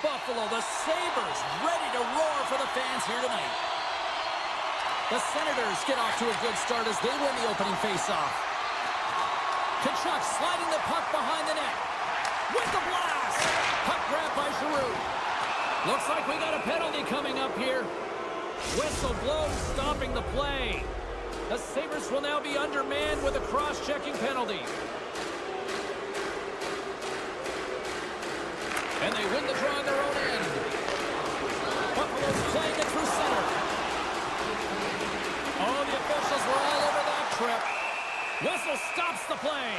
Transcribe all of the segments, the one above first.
Buffalo. The Sabres ready to roar for the fans here tonight. The Senators get off to a good start as they win the opening faceoff. Tkachuk sliding the puck behind the net. With the blast! Puck grabbed by Giroux. Looks like we got a penalty coming up here. Whistle blows, stopping the play. The Sabres will now be undermanned with a cross-checking penalty. And they win the draw on their own end. Buffalo's playing it through center. Oh, the officials were all over that trip. Whistle stops the play.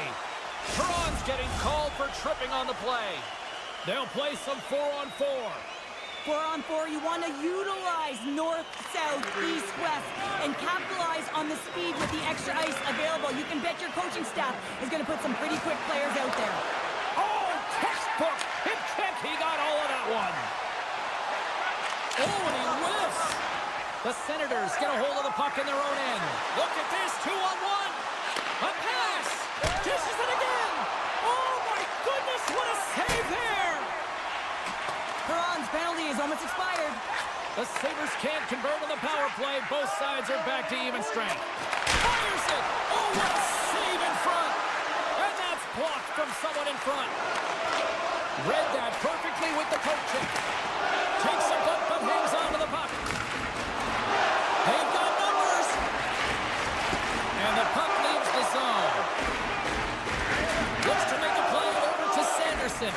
Perron's getting called for tripping on the play. They'll play some 4-on-4. 4-on-4, you want to utilize north, south, east, west, and capitalize on the speed with the extra ice available. You can bet your coaching staff is going to put some pretty quick players out there. Oh, textbook! Hip check, he got all of that one. Oh, and he whiffs. The Senators get a hold of the puck in their own end. Look at this, 2-on-1. A pass. Dishes it again. Oh, my goodness, what a save there. Perron's penalty is almost expired. The Sabres can't convert on the power play. Both sides are back to even strength. Fires it. Oh, what a save in front. And that's blocked from someone in front. Read that perfectly with the poke check. Takes a bump but hangs on to the puck. They've got numbers. And the puck leaves the zone. Looks to make a play over to Sanderson.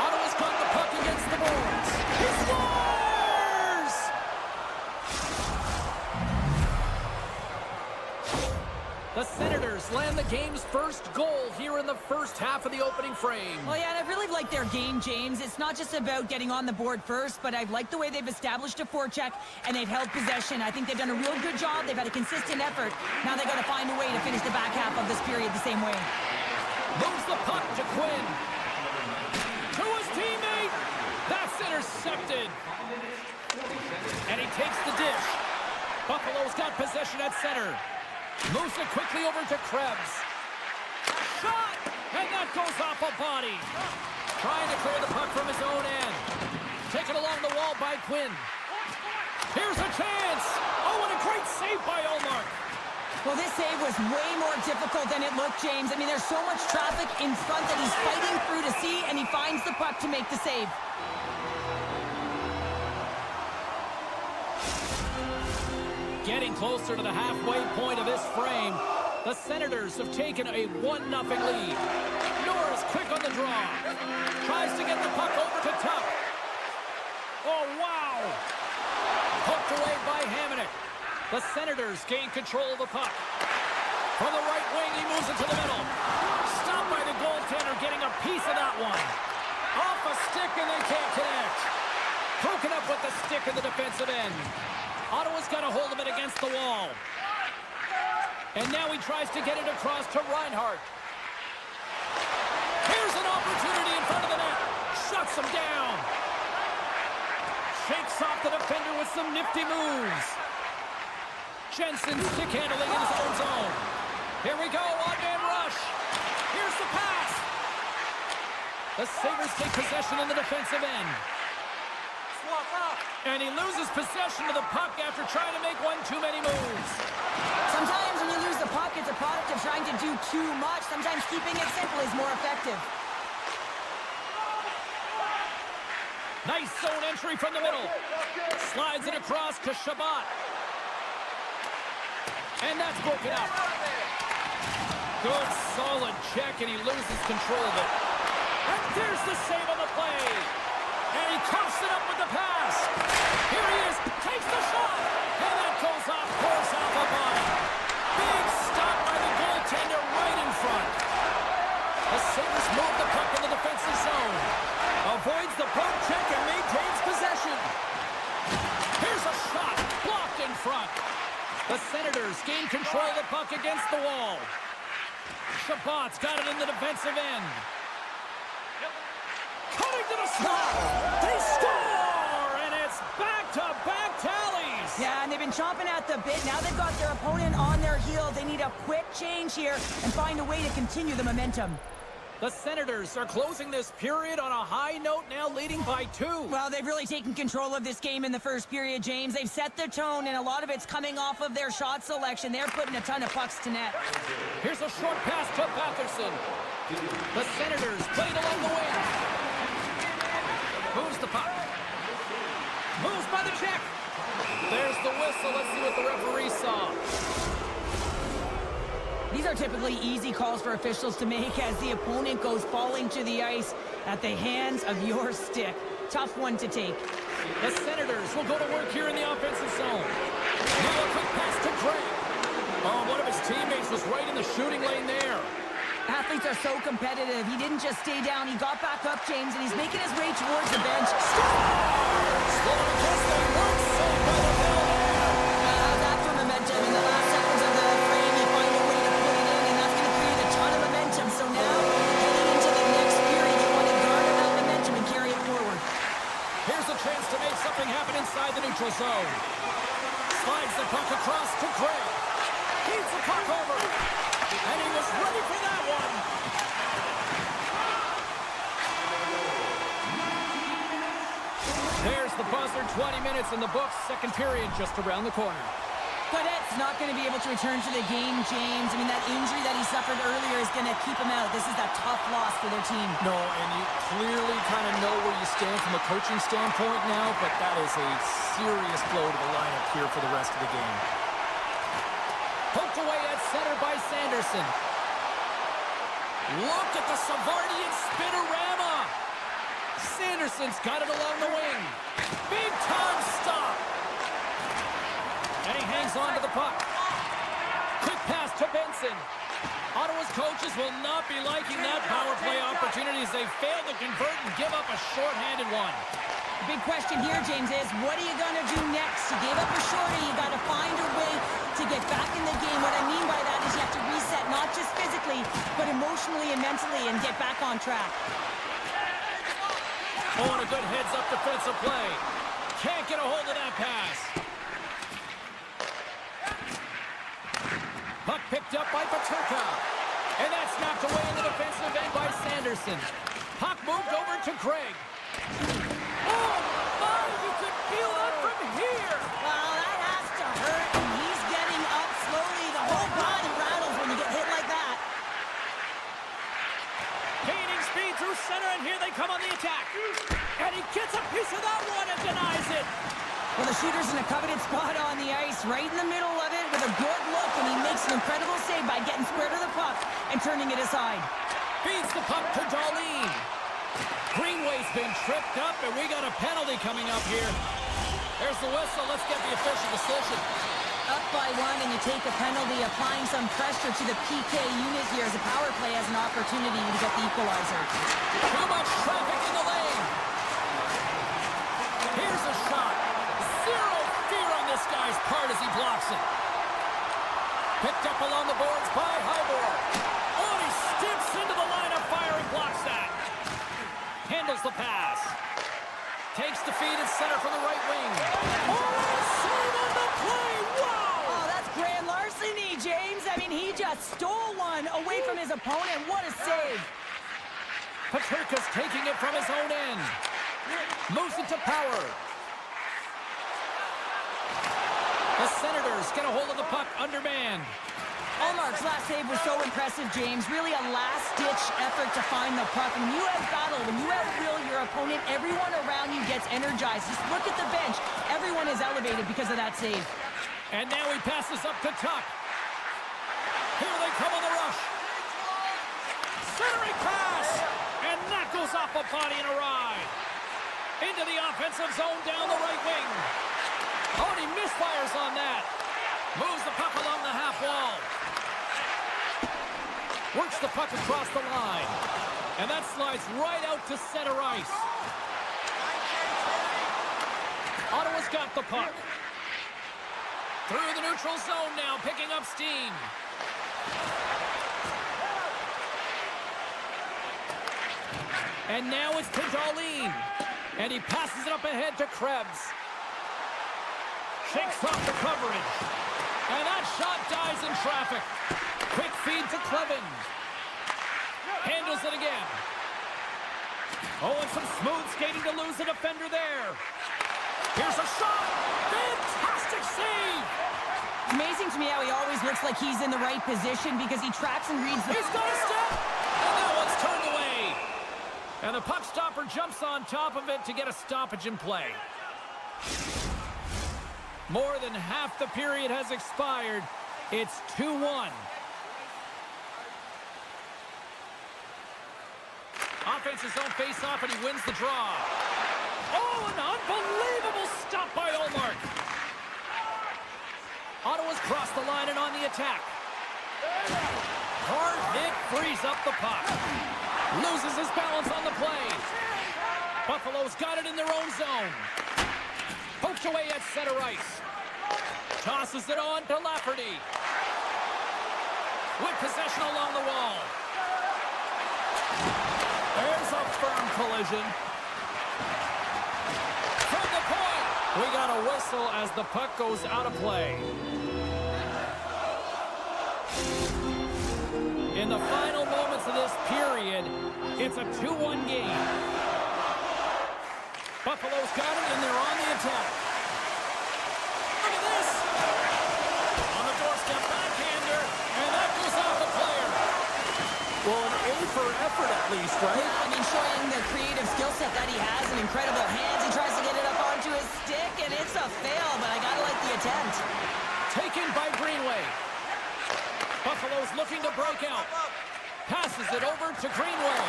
Ottawa's got the puck against the boards. He scores! The Senators land the game's first goal here in the first half of the opening frame. Well, yeah, and I really like their game, James. It's not just about getting on the board first, but I've liked the way they've established a forecheck and they've held possession. I think they've done a real good job. They've had a consistent effort. Now they've got to find a way to finish the back half of this period the same way. Moves the puck to Quinn. To his teammate. That's intercepted. And he takes the dish. Buffalo's got possession at center. Moves it quickly over to Krebs. Shot! And that goes off a body. Trying to clear the puck from his own end. Taken along the wall by Quinn. Here's a chance. Oh, and a great save by Omar. Well, this save was way more difficult than it looked, James. I mean, there's so much traffic in front that he's fighting through to see, and he finds the puck to make the save. Getting closer to the halfway point of this frame, the Senators have taken a 1-0 lead. Norris quick on the draw. Tries to get the puck over to Tuck. Oh, wow! Poked away by Hamonic. The Senators gain control of the puck. From the right wing, he moves it to the middle. Stopped by the goaltender, getting a piece of that one. Off a stick, and they can't connect. Broken up with the stick in the defensive end. Ottawa's got a hold of it against the wall. And now he tries to get it across to Reinhart. Here's an opportunity in front of the net. Shuts him down. Shakes off the defender with some nifty moves. Jensen stick handling in his own zone. Here we go, one-man rush. Here's the pass. The Sabres take possession in the defensive end. And he loses possession of the puck after trying to make one too many moves. Sometimes when you lose the puck, it's a product of trying to do too much. Sometimes keeping it simple is more effective. Nice zone entry from the middle. Slides it across to Shabbat. And that's broken up. Good, solid check, and he loses control of it. And there's the save on the play. And he coughs it up with the pass. Here he is, takes the shot. And that goes off, pours off a body. Big stop by the goaltender right in front. The Sabres move the puck in the defensive zone. Avoids the poke check and maintains possession. Here's a shot, blocked in front. The Senators gain control of the puck against the wall. Shabbat's got it in the defensive end. Cutting to the slot. They score! And it's back-to-back tallies. Yeah, and they've been chomping at the bit. Now they've got their opponent on their heels. They need a quick change here and find a way to continue the momentum. The Senators are closing this period on a high note, now leading by 2. Well, they've really taken control of this game in the first period, James. They've set the tone, and a lot of it's coming off of their shot selection. They're putting a ton of pucks to net. Here's a short pass to Batherson. The Senators playing along the wing. Moves the puck. Moves by the check. There's the whistle. Let's see what the referee saw. These are typically easy calls for officials to make as the opponent goes falling to the ice at the hands of your stick. Tough one to take. The Senators will go to work here in the offensive zone. Now a quick pass to Craig. Oh, one of his teammates was right in the shooting lane there. Athletes are so competitive. He didn't just stay down. He got back up, James, and he's making his way towards the bench. Slow against the work, saved by the ball. After momentum in the last seconds of the frame, you find a way to put it in, and that's going to create a ton of momentum. So now, heading into the next period, you want to garner that momentum and carry it forward. Here's a chance to make something happen inside the neutral zone. Slides the puck across to Craig. Keeps the puck over. And he was ready for that one. There's the buzzer. 20 minutes in the books. Second period just around the corner. Godet's not going to be able to return to the game, James. I mean, that injury that he suffered earlier is going to keep him out. This is a tough loss for their team. No, and you clearly kind of know where you stand from a coaching standpoint now, but that is a serious blow to the lineup here for the rest of the game. Poked away at center by Sanderson. Look at the Savardian spinorama. Sanderson's got it along the wing. Big time stop. And he hangs on to the puck. Quick pass to Benson. Ottawa's coaches will not be liking that power play opportunity as they fail to convert and give up a shorthanded one. The big question here, James, is what are you going to do next? You gave up a shorty. You got to find a way to get back in the game. What I mean by that is you have to reset, not just physically, but emotionally and mentally, and get back on track. Oh, and a good heads-up defensive play. Can't get a hold of that pass. Puck picked up by Paterka. And that's knocked away in the defensive end by Sanderson. Puck moved over to Craig. Oh, my, you can feel that from here. Well, that has to hurt, and he's getting up slowly. The whole body rattles when you get hit like that. Gaining speed through center, and here they come on the attack. And he gets a piece of that one and denies it. Well, the shooter's in a coveted spot on the ice, right in the middle of it with a good look, and he makes an incredible save by getting square to the puck and turning it aside. Feeds the puck to Darlene. Greenway's been tripped up, and we got a penalty coming up here. There's the whistle. Let's get the official decision. Up by one, and you take a penalty, applying some pressure to the PK unit here as the power play has an opportunity to get the equalizer. Too much traffic in the lane. Here's a shot. Zero fear on this guy's part as he blocks it. Picked up along the boards by Halvor. Oh, he steps into the line of fire and blocks that. Handles the pass. Takes the feed at center from the right wing. Oh, save on the play. Wow! Oh, that's grand larceny, James. I mean, he just stole one away from his opponent. What a save. Paterka's taking it from his own end. Moves it to Power. The Senators get a hold of the puck undermanned. Allmark's last save was so impressive, James. Really a last-ditch effort to find the puck. When you have battle, when you outwill your opponent, everyone around you gets energized. Just look at the bench. Everyone is elevated because of that save. And now he passes up to Tuck. Here they come on the rush. Centering pass. And that goes off a body and a ride. Into the offensive zone down the right wing. Oh, and he misfires on that. Moves the puck along the half wall. Works the puck across the line. And that slides right out to center ice. Ottawa's got the puck. Through the neutral zone now, picking up steam. And now it's to Darlene. And he passes it up ahead to Krebs. Shakes off the coverage. And that shot dies in traffic. Quick feed to Clevin. Handles it again. Oh, and some smooth skating to lose a defender there. Here's a shot. Fantastic save. It's amazing to me how he always looks like he's in the right position because he tracks and reads the... He's got a step. And that one's turned away. And the puck stopper jumps on top of it to get a stoppage in play. More than half the period has expired. It's 2-1. Offense's own face-off, and he wins the draw. Oh, an unbelievable stop by Ullmark. Ottawa's crossed the line and on the attack. Hard hit frees up the puck. Loses his balance on the play. Buffalo's got it in their own zone. Poked away at center ice. Tosses it on to Lafferty. With possession along the wall. There's a firm collision. From the point. We got a whistle as the puck goes out of play. In the final moments of this period, it's a 2-1 game. Buffalo's got it, and they're on the attack. Look at this. On the doorstep, backhander, and that goes off the player. Well, an A for effort at least, right? Yeah, I mean, showing the creative skill set that he has and incredible hands. He tries to get it up onto his stick, and it's a fail, but I gotta like the attempt. Taken by Greenway. Buffalo's looking to break out. Passes it over to Greenway.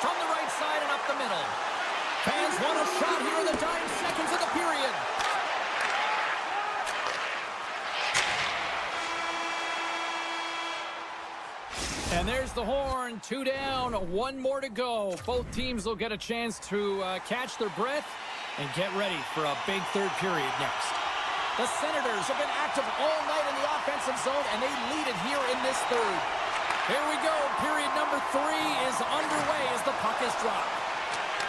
From the right side and up the middle. Fans want a shot here in the dying seconds of the period. And there's the horn. 2 down, 1 more to go. Both teams will get a chance to catch their breath and get ready for a big third period next. The Senators have been active all night in the offensive zone, and they lead it here in this third. Here we go. Period number 3 is underway as the puck is dropped.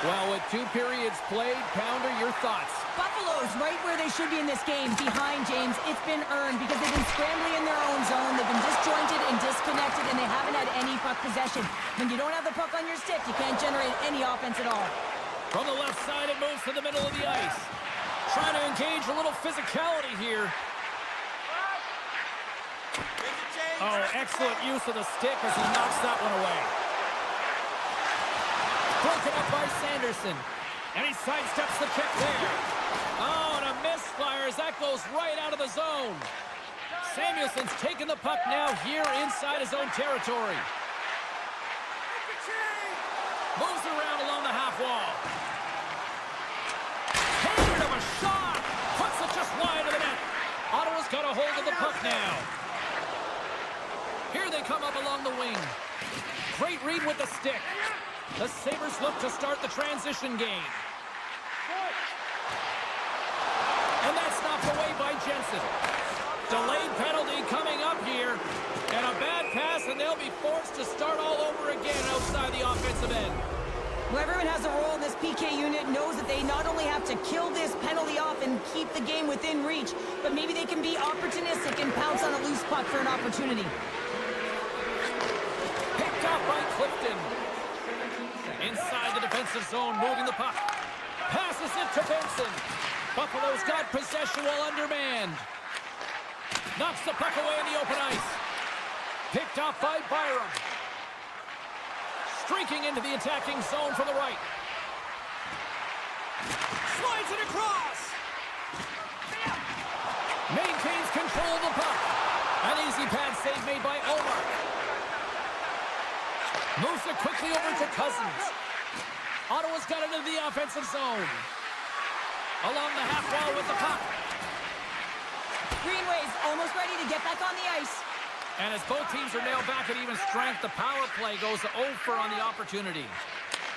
Well, with 2 periods played, Pounder, your thoughts? Buffalo's right where they should be in this game, behind James. It's been earned because they've been scrambling in their own zone. They've been disjointed and disconnected, and they haven't had any puck possession. When you don't have the puck on your stick, you can't generate any offense at all. From the left side, it moves to the middle of the ice. Trying to engage a little physicality here. Oh, excellent use of the stick as he knocks that one away. Broken up by Sanderson. And he sidesteps the check there. Oh, and a misfire as that goes right out of the zone. Samuelson's taking the puck now here inside his own territory. Moves around along the half wall. Handed him a shot. Puts it just wide of the net. Ottawa's got a hold of the puck now. Here they come up along the wing. Great read with the stick. The Sabres look to start the transition game. And that's knocked away by Jensen. Delayed penalty coming up here. And a bad pass, and they'll be forced to start all over again outside the offensive end. Well, everyone has a role in this PK unit, knows that they not only have to kill this penalty off and keep the game within reach, but maybe they can be opportunistic and pounce on a loose puck for an opportunity. Picked up by Clifton. Inside the defensive zone, moving the puck. Passes it to Benson. Buffalo's got possession while undermanned. Knocks the puck away in the open ice. Picked up by Byram. Streaking into the attacking zone from the right. Slides it across. Maintains control of the puck. An easy pad save made by Omar. Moves it quickly over to Cousins. Ottawa's got it into the offensive zone. Along the half wall with the puck. Greenway's almost ready to get back on the ice. And as both teams are nailed back at even strength, the power play goes over on the opportunity.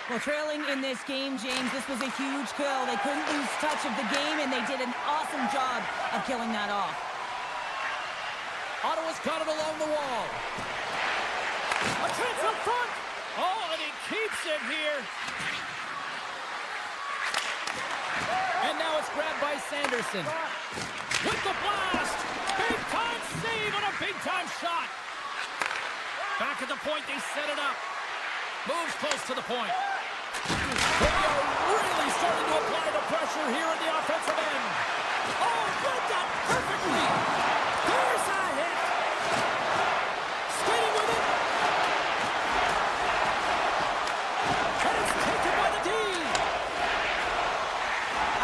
Well, trailing in this game, James, this was a huge kill. They couldn't lose touch of the game, and they did an awesome job of killing that off. Ottawa's got it along the wall. A chance up front. Oh, and he keeps it here. And now it's grabbed by Sanderson. With the blast. Big-time save and a big-time shot. Back at the point, they set it up. Moves close to the point. They are really starting to apply the pressure here in the offensive end. Oh, read that perfectly. Here's a hit. Skating with it. And it's taken by the D.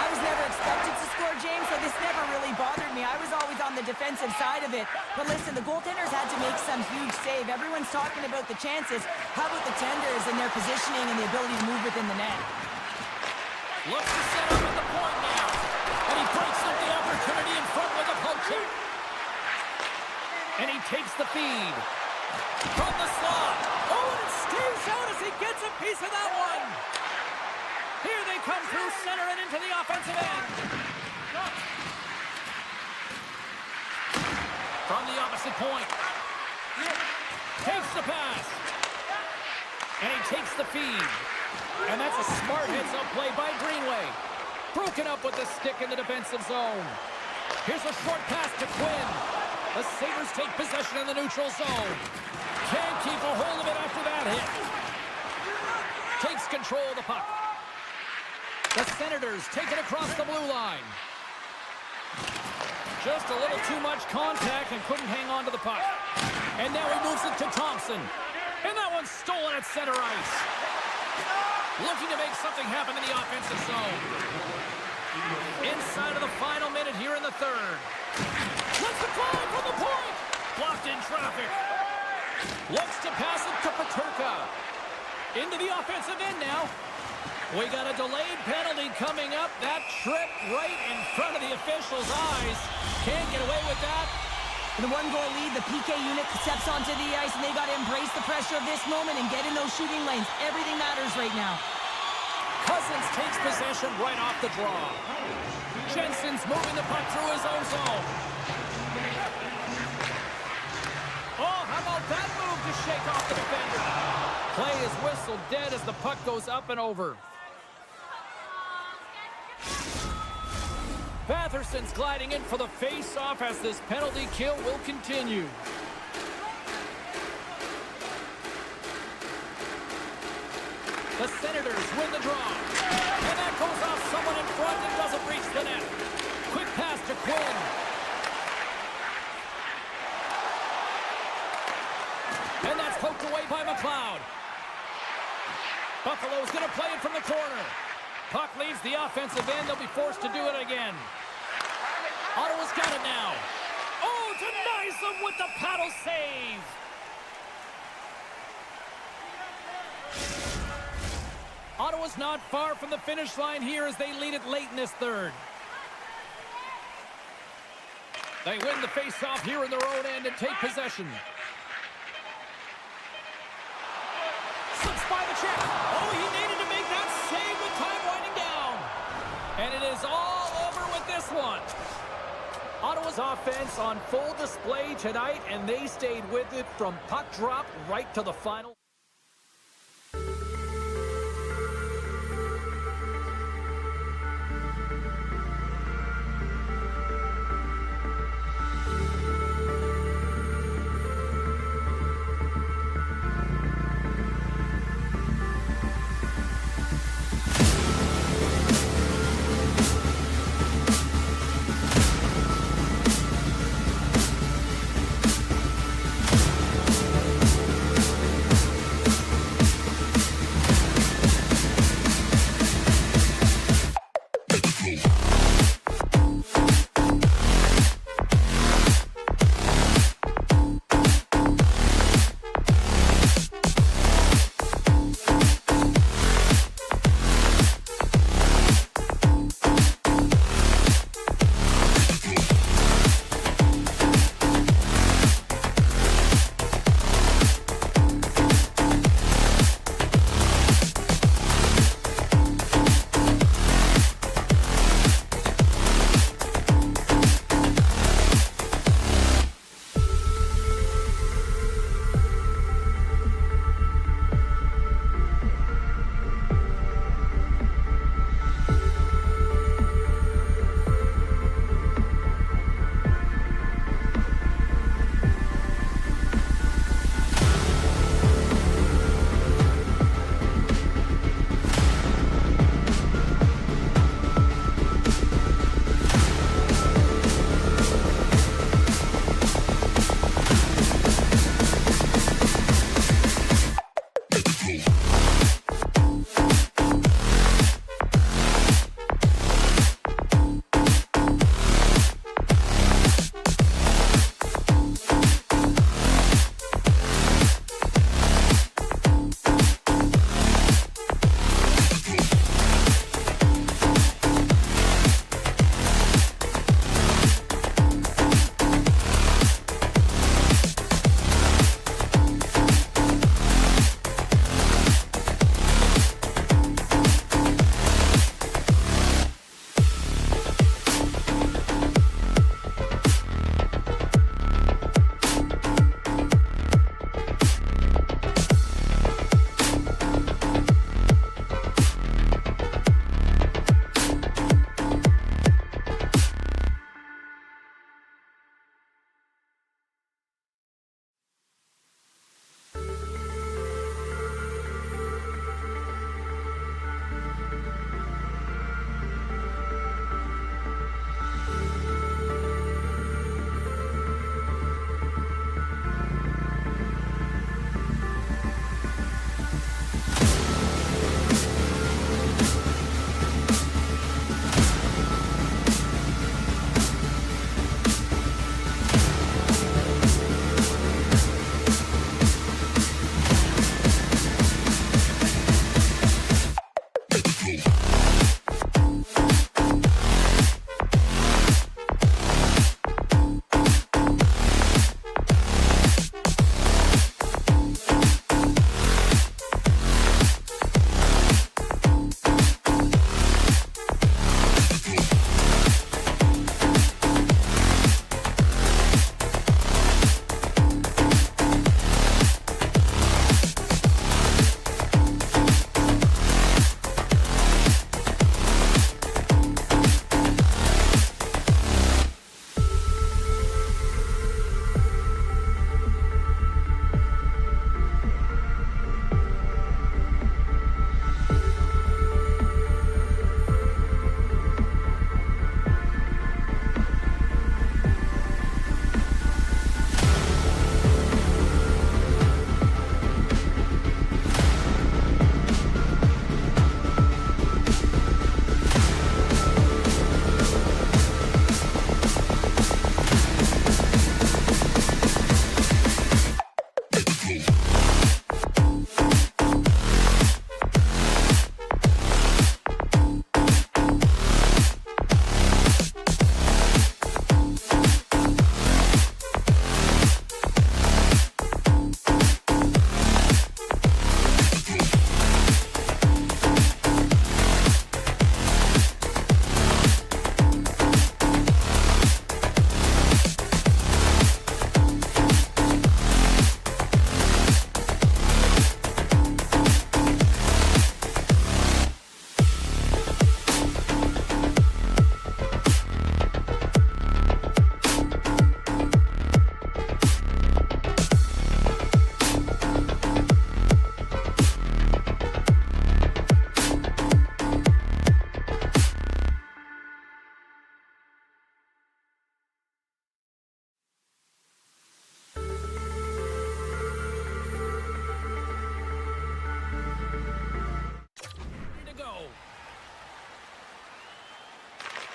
I was never expected to score, James, so this never really bothered me. I was always on the defensive side of it. But listen, the goaltenders had to make some huge save. Everyone's talking about the chances. How about the tenders and their positioning and the ability to move within the net? Looks to set up at the point now. And he breaks up the opportunity in front with a poke check. And he takes the feed. From the slot. Oh, and it stays out as he gets a piece of that one. Here they come through center and into the offensive end. From the opposite point. Takes the pass. And he takes the feed. And that's a smart heads-up play by Greenway. Broken up with the stick in the defensive zone. Here's a short pass to Quinn. The Sabres take possession in the neutral zone. Can't keep a hold of it after that hit. Takes control of the puck. The Senators take it across the blue line. Just a little too much contact and couldn't hang on to the puck. And now he moves it to Thompson. And that one's stolen at center ice. Looking to make something happen in the offensive zone. Inside of the final minute here in the third. Let's apply from the point. Blocked in traffic. Looks to pass it to Peterka. Into the offensive end now. We got a delayed penalty coming up. That trip right in front of the official's eyes. Can't get away with that. In the one-goal lead, the PK unit steps onto the ice, and they got to embrace the pressure of this moment and get in those shooting lanes. Everything matters right now. Cousins takes possession right off the draw. Jensen's moving the puck through his own zone. Oh, how about that move to shake off the defender? Play is whistled dead as the puck goes up and over. Batherson's gliding in for the face-off as this penalty kill will continue. The Senators win the draw. And that goes off someone in front and doesn't reach the net. Quick pass to Quinn. And that's poked away by McLeod. Buffalo's going to play it from the corner. Puck leaves the offensive end. They'll be forced to do it again. Ottawa's got it now. Oh, denies them with the paddle save. Ottawa's not far from the finish line here as they lead it late in this third. They win the face-off here in their own end and take possession. Slips by the check. Oh, he needed to make that save with time winding down. And it is all over with this one. Ottawa's offense on full display tonight, and they stayed with it from puck drop right to the final.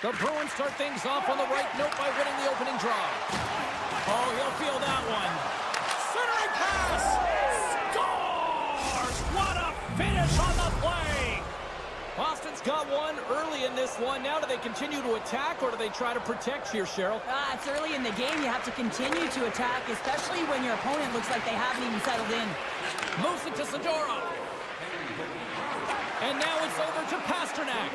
The Bruins start things off on the right note by winning the opening draw. Oh, he'll feel that one. Centering pass! Scores! What a finish on the play! Boston's got one early in this one. Now do they continue to attack or do they try to protect here, Cheryl? It's early in the game. You have to continue to attack, especially when your opponent looks like they haven't even settled in. Moves it to Zadorov. And now it's over to Pasternak.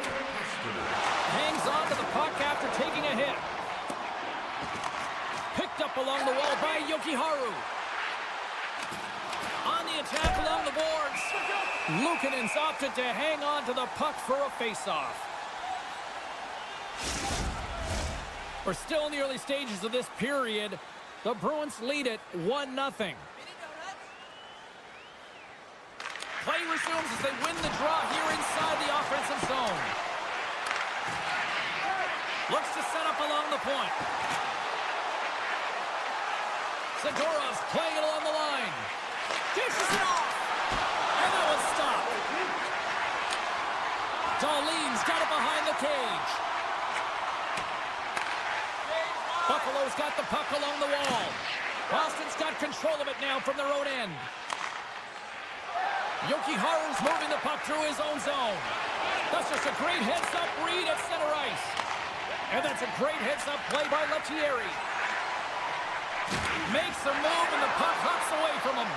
Hangs on to the puck after taking a hit. Picked up along the wall by Jokiharju. On the attack along the boards. Luukkonen's opted to hang on to the puck for a faceoff. We're still in the early stages of this period. The Bruins lead it 1-0. Play resumes as they win the draw here inside the offensive zone. Looks to set up along the point. Zadorov's playing it along the line. Dishes it off. And that one's stopped. Dahlin's got it behind the cage. Buffalo's got the puck along the wall. Boston's got control of it now from their own end. Jokiharju's moving the puck through his own zone. That's just a great heads-up read at center ice. And that's a great heads-up play by Lettieri. Makes a move and the puck hops away from him.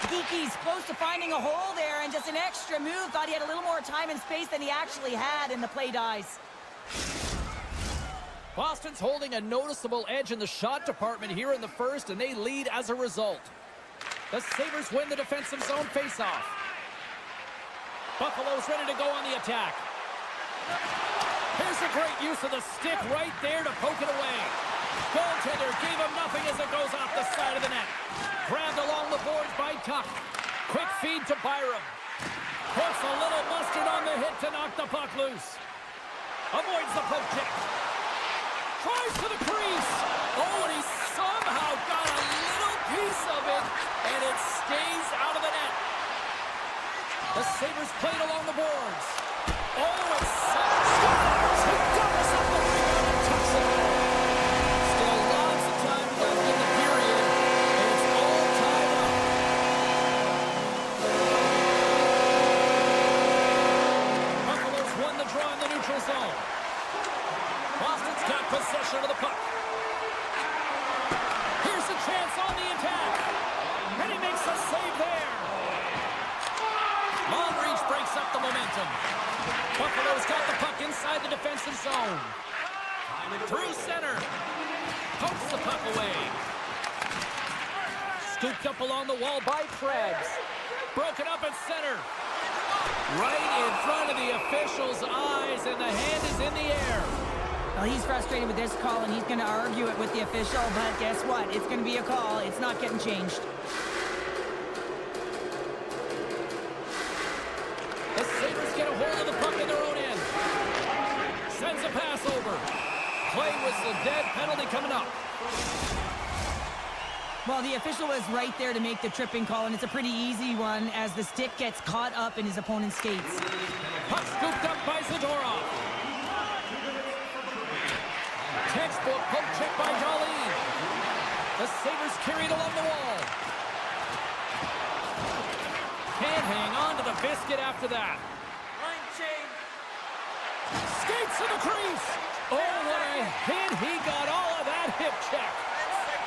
Geeky's close to finding a hole there, and just an extra move. Thought he had a little more time and space than he actually had, and the play dies. Boston's holding a noticeable edge in the shot department here in the first, and they lead as a result. The Sabres win the defensive zone faceoff. Buffalo's ready to go on the attack. Here's a great use of the stick right there to poke it away. Goaltender gave him nothing as it goes off the side of the net. Grabbed along the boards by Tuck. Quick feed to Byram. Puts a little mustard on the hit to knock the puck loose. Avoids the poke check. Tries to the crease. Oh, and he somehow got a little piece of it, and it stays out of the net. The Sabres played along the boards. Oh, it's scores! He doubles up the rebound and tucks it. Still lots of time left in the period, and it's all tied up. Buffalo's won the draw in the neutral zone. Boston's got possession of the puck. Here's a chance on the attack. And he makes a save there. Long reach breaks up the momentum. Buffalo's got the puck inside the defensive zone. Through center. Pokes the puck away. Scooped up along the wall by Krebs. Broken up at center. Right in front of the official's eyes, and the hand is in the air. Well, he's frustrated with this call, and he's going to argue it with the official, but guess what? It's going to be a call. It's not getting changed. The Sabres get a hold of the puck in their own end. Sends a pass over. Play whistle, dead, penalty coming up. Well, the official was right there to make the tripping call, and it's a pretty easy one as the stick gets caught up in his opponent's skates. Puck scooped up by Zadorov. Textbook poke check by Dahlin. The Sabres carried along the wall. Can't hang on to the biscuit after that. Line change. Skates to the crease. Oh, what a hit. He got all of that hip check.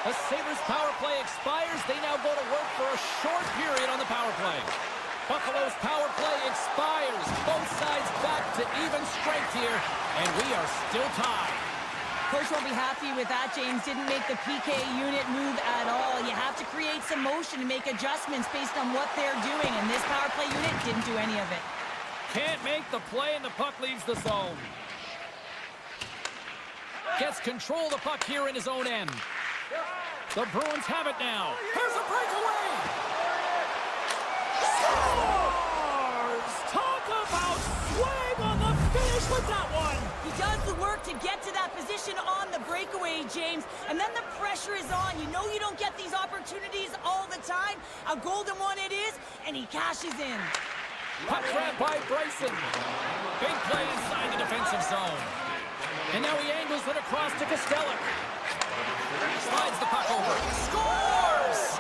The Sabres power play expires. They now go to work for a short period on the power play. Buffalo's power play expires. Both sides back to even strength here, and we are still tied. Coach won't be happy with that. James didn't make the PK unit move at all. You have to create some motion and make adjustments based on what they're doing, and this power play unit didn't do any of it. Can't make the play, and the puck leaves the zone. Gets control of the puck here in his own end. The Bruins have it now. Here's a breakaway. Scores! Talk about swag on the finish with that one. He does the work to get to that position on the breakaway, James, and then the pressure is on. You know you don't get these opportunities all the time. A golden one it is, and he cashes in. Puck grab by Bryson. Big play inside the defensive zone. And now he angles it across to Costello. Slides the puck over. Scores!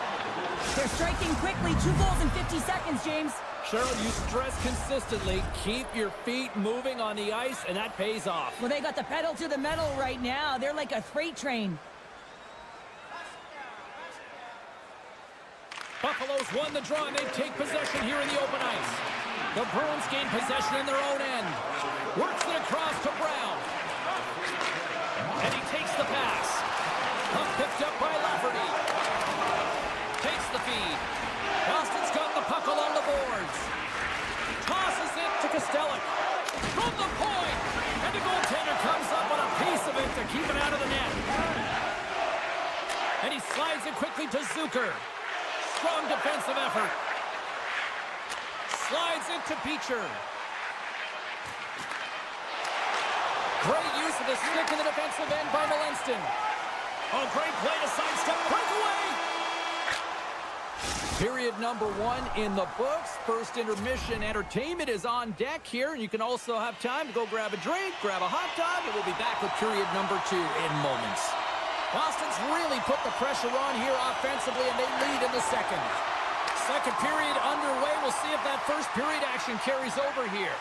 They're striking quickly. 2 goals in 50 seconds, James. Cheryl, you stress consistently, keep your feet moving on the ice, and that pays off. Well, they got the pedal to the metal right now. They're like a freight train. Buffalo's won the draw, and they take possession here in the open ice. The Bruins gain possession in their own end. Works it across to Brown. And he takes the pass. Puck picked up by Lafferty. Takes the feed. Boston's got the puck along the boards. Tosses it to Costello. From the point. And the goaltender comes up on a piece of it to keep it out of the net. And he slides it quickly to Zucker. Strong defensive effort. Slides it to Beecher. Great use of the stick in the defensive end by Melinston. Oh, great play to sidestep. Breakaway! Period number 1 in the books. First intermission entertainment is on deck here. You can also have time to go grab a drink, grab a hot dog, and we'll be back with period number 2 in moments. Boston's really put the pressure on here offensively, and they lead in the second. Second period underway. We'll see if that first period action carries over here.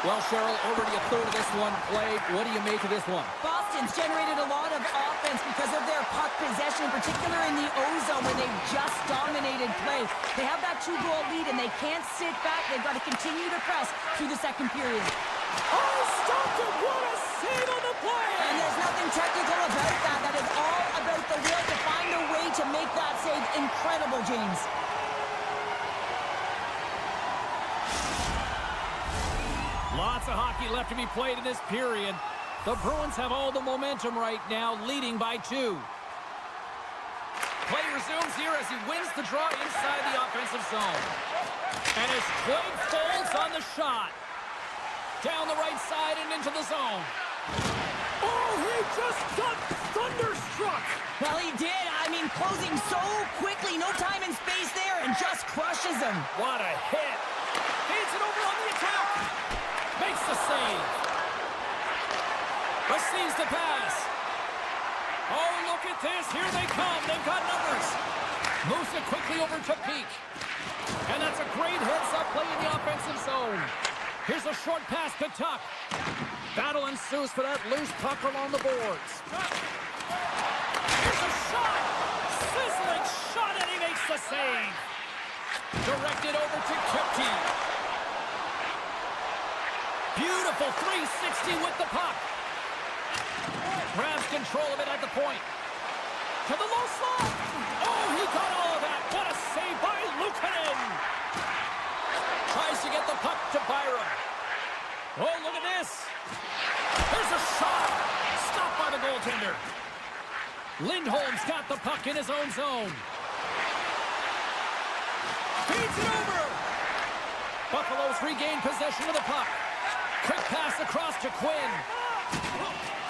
Well, Cheryl, already a third of this one played. What do you make of this one? Boston's generated a lot of offense because of their puck possession, in particular in the O-zone where they've just dominated play. They have that 2-goal lead, and they can't sit back. They've got to continue to press through the second period. Oh, stopped it! What a save on the play! And there's nothing technical about that. That is all about the will to find a way to make that save incredible, James. Lots of hockey left to be played in this period. The Bruins have all the momentum right now, leading by 2. Play resumes here as he wins the draw inside the offensive zone. And his Quaid folds on the shot. Down the right side and into the zone. Oh, he just got thunderstruck. Well, he did. I mean, closing so quickly. No time and space there, and just crushes him. What a hit. Feeds it over on the attack. Makes the save. Receives the pass. Oh, look at this. Here they come. They've got numbers. Moves it quickly over to Peak. And that's a great heads-up play in the offensive zone. Here's a short pass to Tuck. Battle ensues for that loose puck along the boards. Here's a shot. Sizzling shot, and he makes the save. Directed over to Kipke. Beautiful 360 with the puck. Grabs control of it at the point. To the low slot. Oh, he got all of that. What a save by Luukkonen. Tries to get the puck to Byram. Oh, look at this. There's a shot. Stopped by the goaltender. Lindholm's got the puck in his own zone. Feeds it over. Buffalo's regained possession of the puck. Quick pass across to Quinn.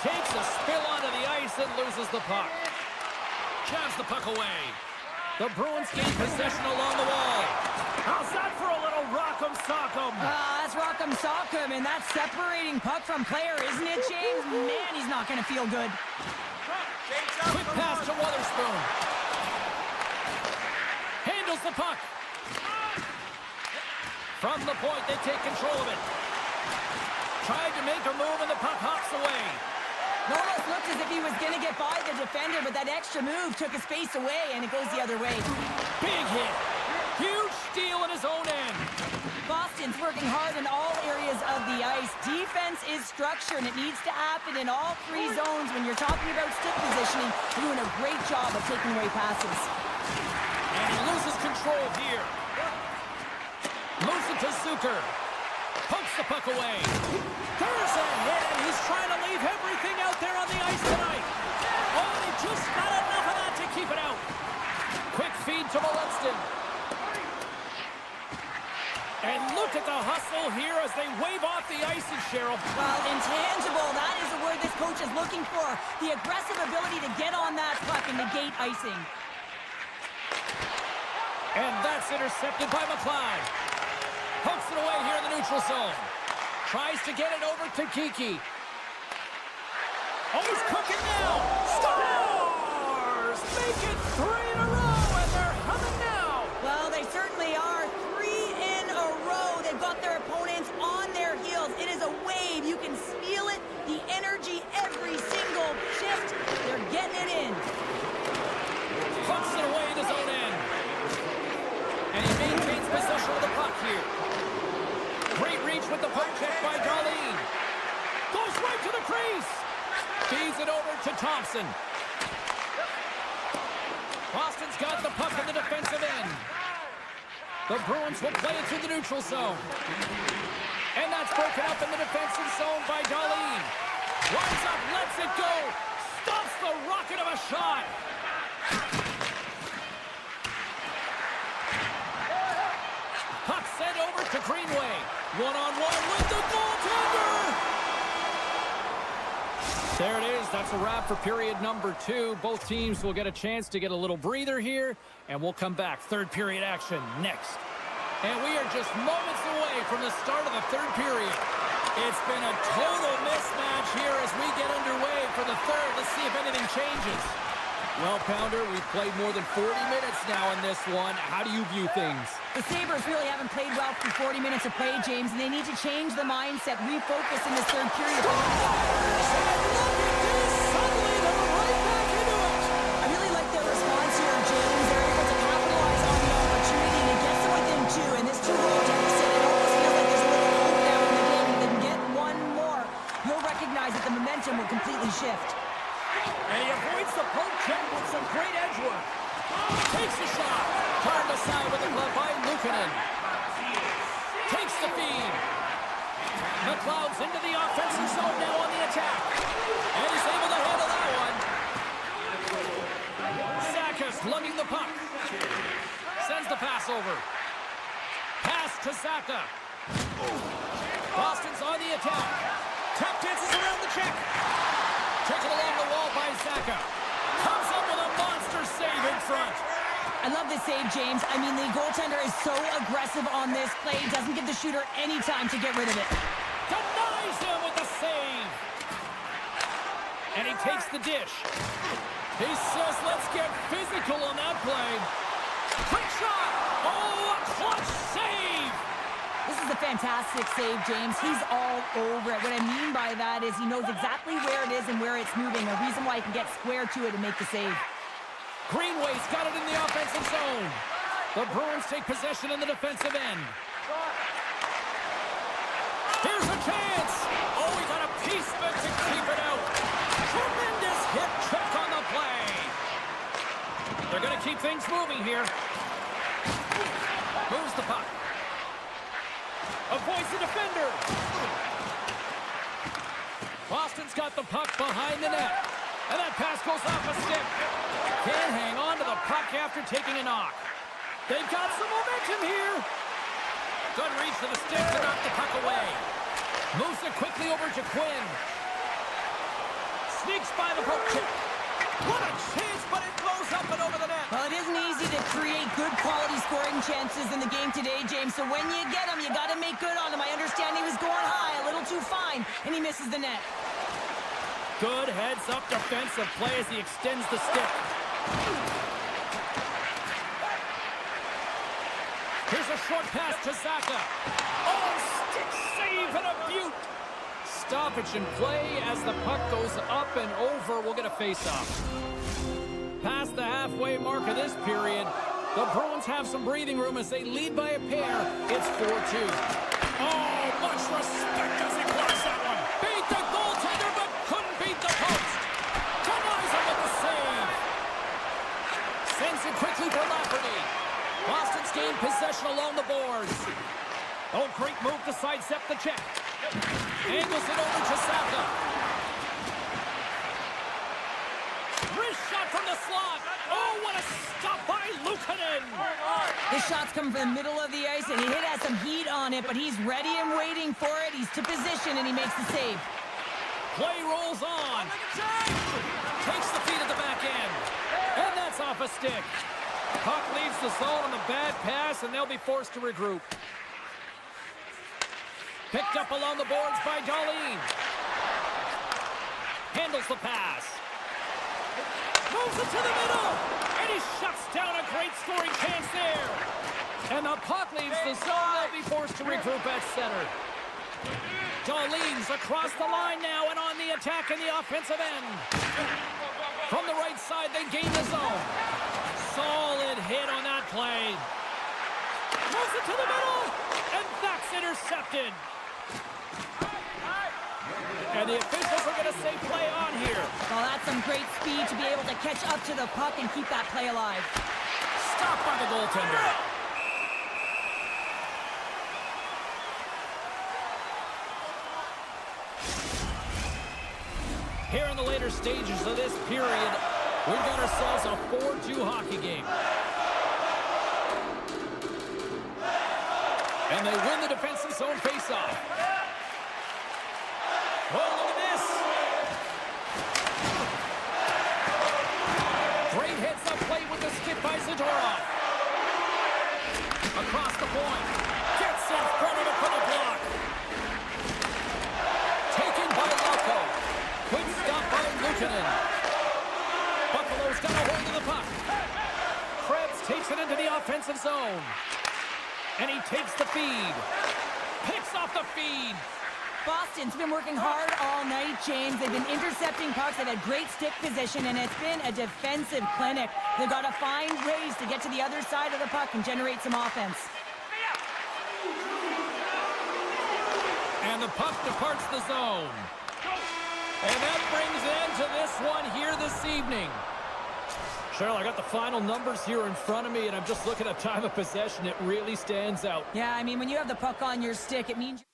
Takes a spill onto the ice and loses the puck. Jabs the puck away. The Bruins gain possession along the wall. How's that for a little rock'em sock'em? That's rock'em sock'em, and that's separating puck from player, isn't it, James? Man, he's not going to feel good. Quick pass to Wotherspoon. Handles the puck. From the point, they take control of it. Tried to make a move, and the puck hops away. Almost looked as if he was going to get by the defender, but that extra move took his space away, and it goes the other way. Big hit. Huge steal in his own end. Boston's working hard in all areas of the ice. Defense is structure, and it needs to happen in all 3 zones. When you're talking about stick positioning, you're doing a great job of taking away passes. And he loses control here. Moves it to Zucker. Pokes the puck away. There's a hit, and he's trying to leave everything out there on the ice tonight. Oh, and he just got enough of that to keep it out. Quick feed to Melinston. And look at the hustle here as they wave off the ice, and Cheryl. Well, intangible, that is the word this coach is looking for. The aggressive ability to get on that puck and negate icing. And that's intercepted by McLeod. Pokes it away here in the neutral zone. Tries to get it over to Kiki. Oh, he's cooking now. Stars make it 3 in a row, and they're humming now. Well, they certainly are. 3 in a row. They've got their opponents on their heels. It is a wave. You can feel it. The energy every single shift. They're getting it in. Pucks it away in his own end. And he maintains possession of the puck here. Great reach with the puck check by Darlene. Goes right to the crease. Feeds it over to Thompson. Boston's got the puck in the defensive end. The Bruins will play it through the neutral zone. And that's broken up in the defensive zone by Darlene. Runs up, lets it go. Stops the rocket of a shot. Puck sent over to Greenway. One-on-one with the goaltender. There it is. That's a wrap for period number 2. Both teams will get a chance to get a little breather here, and we'll come back. Third period action next. And we are just moments away from the start of the third period. It's been a total mismatch here as we get underway for the third. Let's see if anything changes. Well, Pounder, we've played more than 40 minutes now in this one. How do you view things? The Sabres really haven't played well for 40 minutes of play, James, and they need to change the mindset, refocus in this third period. Suddenly they're right back into it. I really like their response here, James. They're able to capitalize on the opportunity and it gets them within 2. And this 2-goal deficit, it almost feels like there's a little hope now in the game. If they can get one more, you'll recognize that the momentum will completely shift. And he avoids the poke check with some great edge work. Takes the shot. Turned aside with the glove by Luukkonen. Takes the feed. McLeod's into the offensive zone now on the attack. And he's able to handle that one. Zacha's lugging the puck. Sends the pass over. Pass to Zacha. Boston's on the attack. Tap dances around the check. Taken along the wall by Zacha. Comes up with a monster save in front. I love this save, James. I mean, the goaltender is so aggressive on this play. Doesn't give the shooter any time to get rid of it. Denies him with the save. And he takes the dish. He says, let's get physical on that play. Quick shot. Oh, a clutch save. This is a fantastic save, James. He's all over it. What I mean by that is he knows exactly where it is and where it's moving. A reason why he can get square to it and make the save. Greenway's got it in the offensive zone. The Bruins take possession in the defensive end. Here's a chance. Oh, we got a piece of it to keep it out. Tremendous hip check on the play. They're going to keep things moving here. Moves the puck. Avoids the defender. Boston's got the puck behind the net. And that pass goes off a stick. Can't hang on to the puck after taking a knock. They've got some momentum here. Good reach to the stick to knock the puck away. Moves it quickly over to Quinn. Sneaks by the poke check. What a chance, but it blows up and over the net. Well, it isn't easy to create good quality scoring chances in the game today, James. So when you get them, you got to make good on them. I understand he was going high, a little too fine, and he misses the net. Good heads-up defensive play as he extends the stick. Here's a short pass to Zacha. Oh, stick save and a beaut. Stoppage in play as the puck goes up and over. We'll get a face-off. Past the halfway mark of this period, the Bruins have some breathing room as they lead by a pair. It's 4-2. Oh, much respect as he blocks that one. Beat the goaltender, but couldn't beat the post. Denies him with the save. Sends it quickly for Lafferty. Boston's gained possession along the boards. Oh, great move to sidestep the check. Angles it over to Zacha. Wrist shot from the slot. Oh, what a stop by Luukkonen. This shot's coming from the middle of the ice, and he has some heat on it, but he's ready and waiting for it. He's to position, and he makes the save. Play rolls on. Takes the feed at the back end. And that's off a stick. Puck leaves the zone on the bad pass, and they'll be forced to regroup. Picked up along the boards by Darlene. handles the pass. Moves it to the middle. And he shuts down a great scoring chance there. And the puck leaves the zone. They'll be forced to regroup at center. Jolene's across the line now and on the attack in the offensive end. From the right side, they gain the zone. Solid hit on that play. Moves it to the middle. And that's intercepted. And the officials are going to say play on here. Well, that's some great speed to be able to catch up to the puck and keep that play alive. Stopped by the goaltender. Here in the later stages of this period, we've got ourselves a 4-2 hockey game. And they win the defensive zone faceoff. Oh, look at this. Great heads-up play with the skip by Zadorov. Across the point. Gets in front of it for the block. Taken by Lauko. Quick stop by Luukkonen. Buffalo's got a hold of the puck. Krebs takes it into the offensive zone. And he takes the feed. Picks off the feed. Boston's been working hard all night, James. They've been intercepting pucks. They've had great stick position, and it's been a defensive clinic. They've got to find ways to get to the other side of the puck and generate some offense. And the puck departs the zone. And that brings an end to this one here this evening. Cheryl, I got the final numbers here in front of me, and I'm just looking at time of possession. It really stands out. Yeah, I mean, when you have the puck on your stick, it means...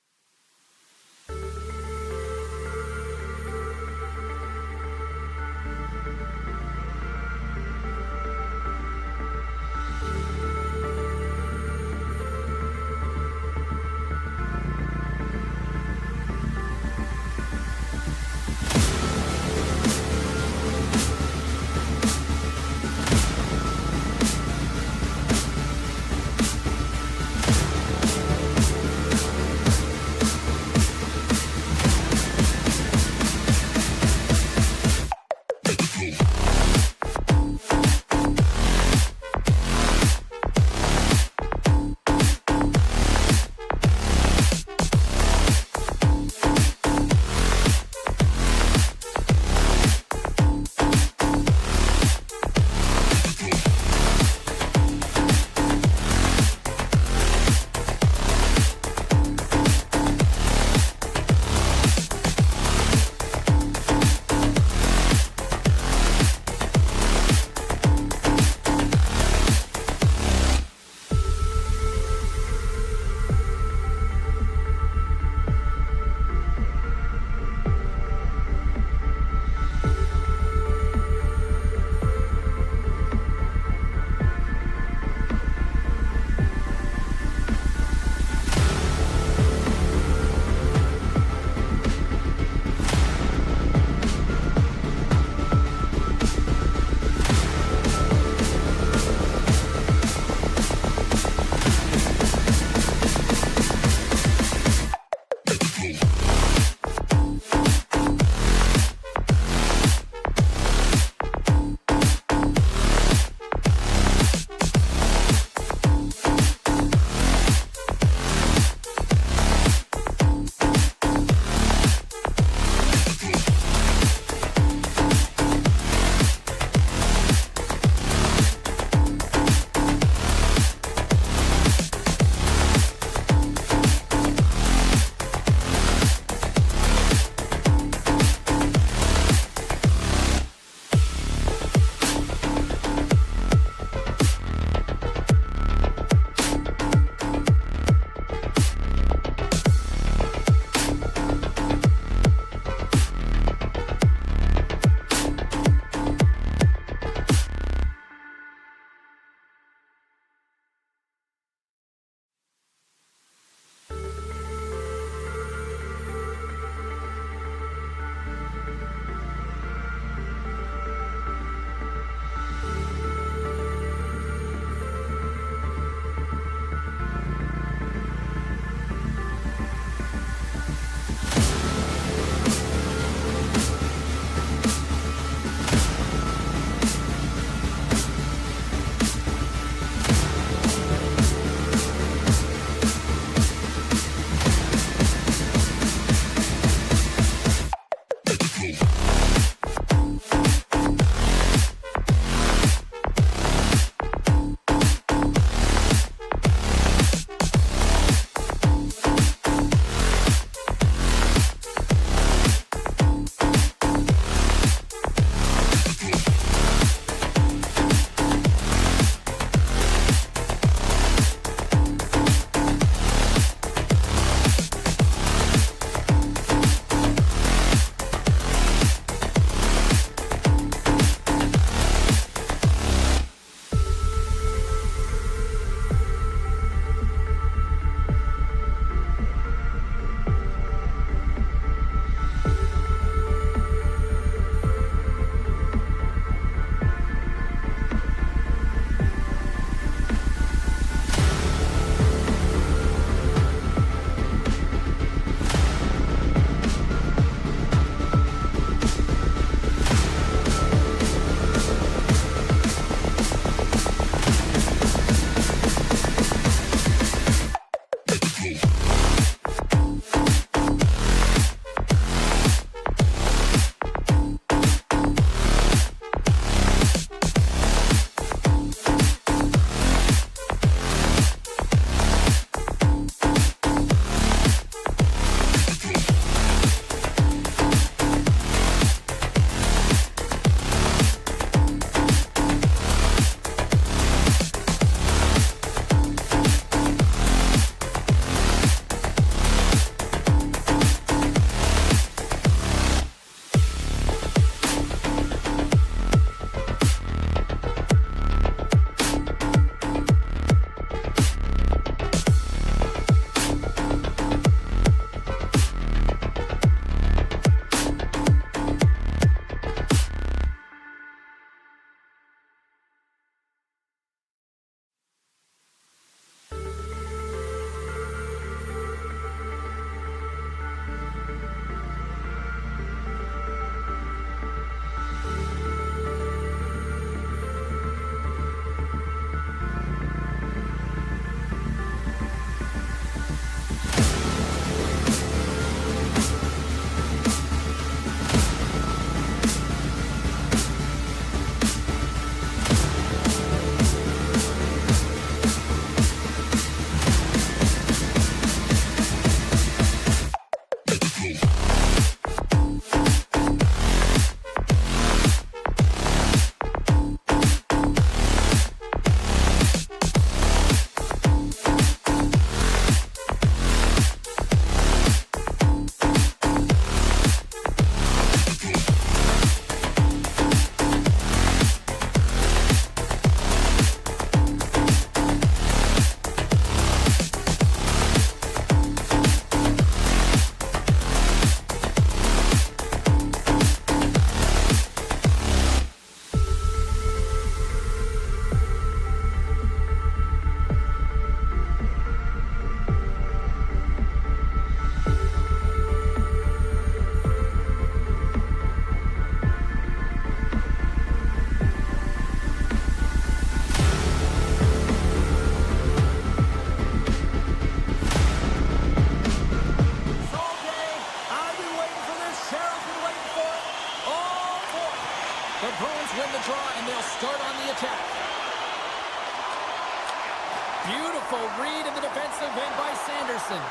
Beautiful read in the defensive end by Sanderson.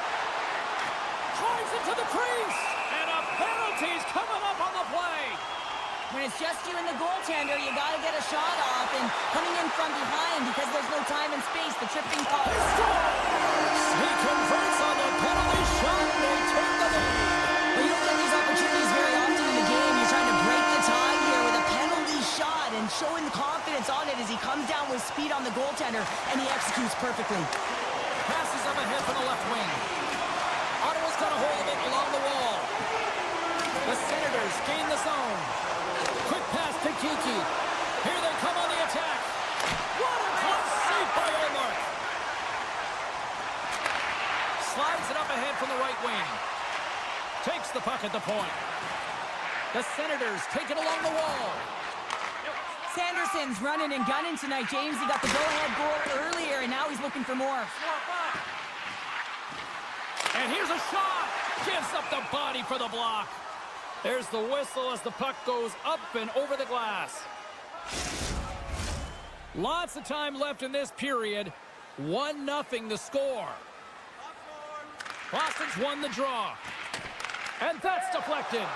Drives into the crease. And a penalty's coming up on the play. When it's just you and the goaltender, you got to get a shot off. And coming in from behind because there's no time and space, the tripping call. He scores! He converts on the penalty shot. They take the lead. Well, you don't get these opportunities very often in the game. You're trying to break the tie here with a penalty shot and showing the confidence on it as he comes down with speed on the goaltender, and he executes perfectly. Passes up ahead from the left wing. Ottawa's got a hold of it along the wall. The Senators gain the zone. Quick pass to Kiki. Here they come on the attack. What a glove save by Olmark. Slides it up ahead from the right wing. Takes the puck at the point. The Senators take it along the wall. Sanderson's running and gunning tonight, James. He got the go-ahead goal earlier, and now he's looking for more. And here's a shot. Gives up the body for the block. There's the whistle as the puck goes up and over the glass. Lots of time left in this period. 1-0 the score. Boston's won the draw. And that's deflected.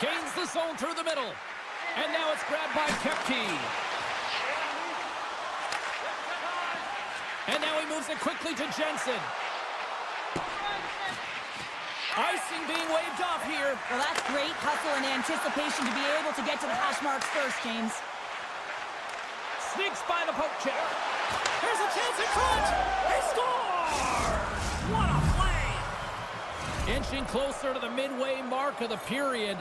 Gains the zone through the middle. And now it's grabbed by Kepke. And now he moves it quickly to Jensen. Icing being waved off here. Well, that's great hustle and anticipation to be able to get to the hash marks first, James. Sneaks by the poke check. Here's a chance in front. He scores! What a play! Inching closer to the midway mark of the period.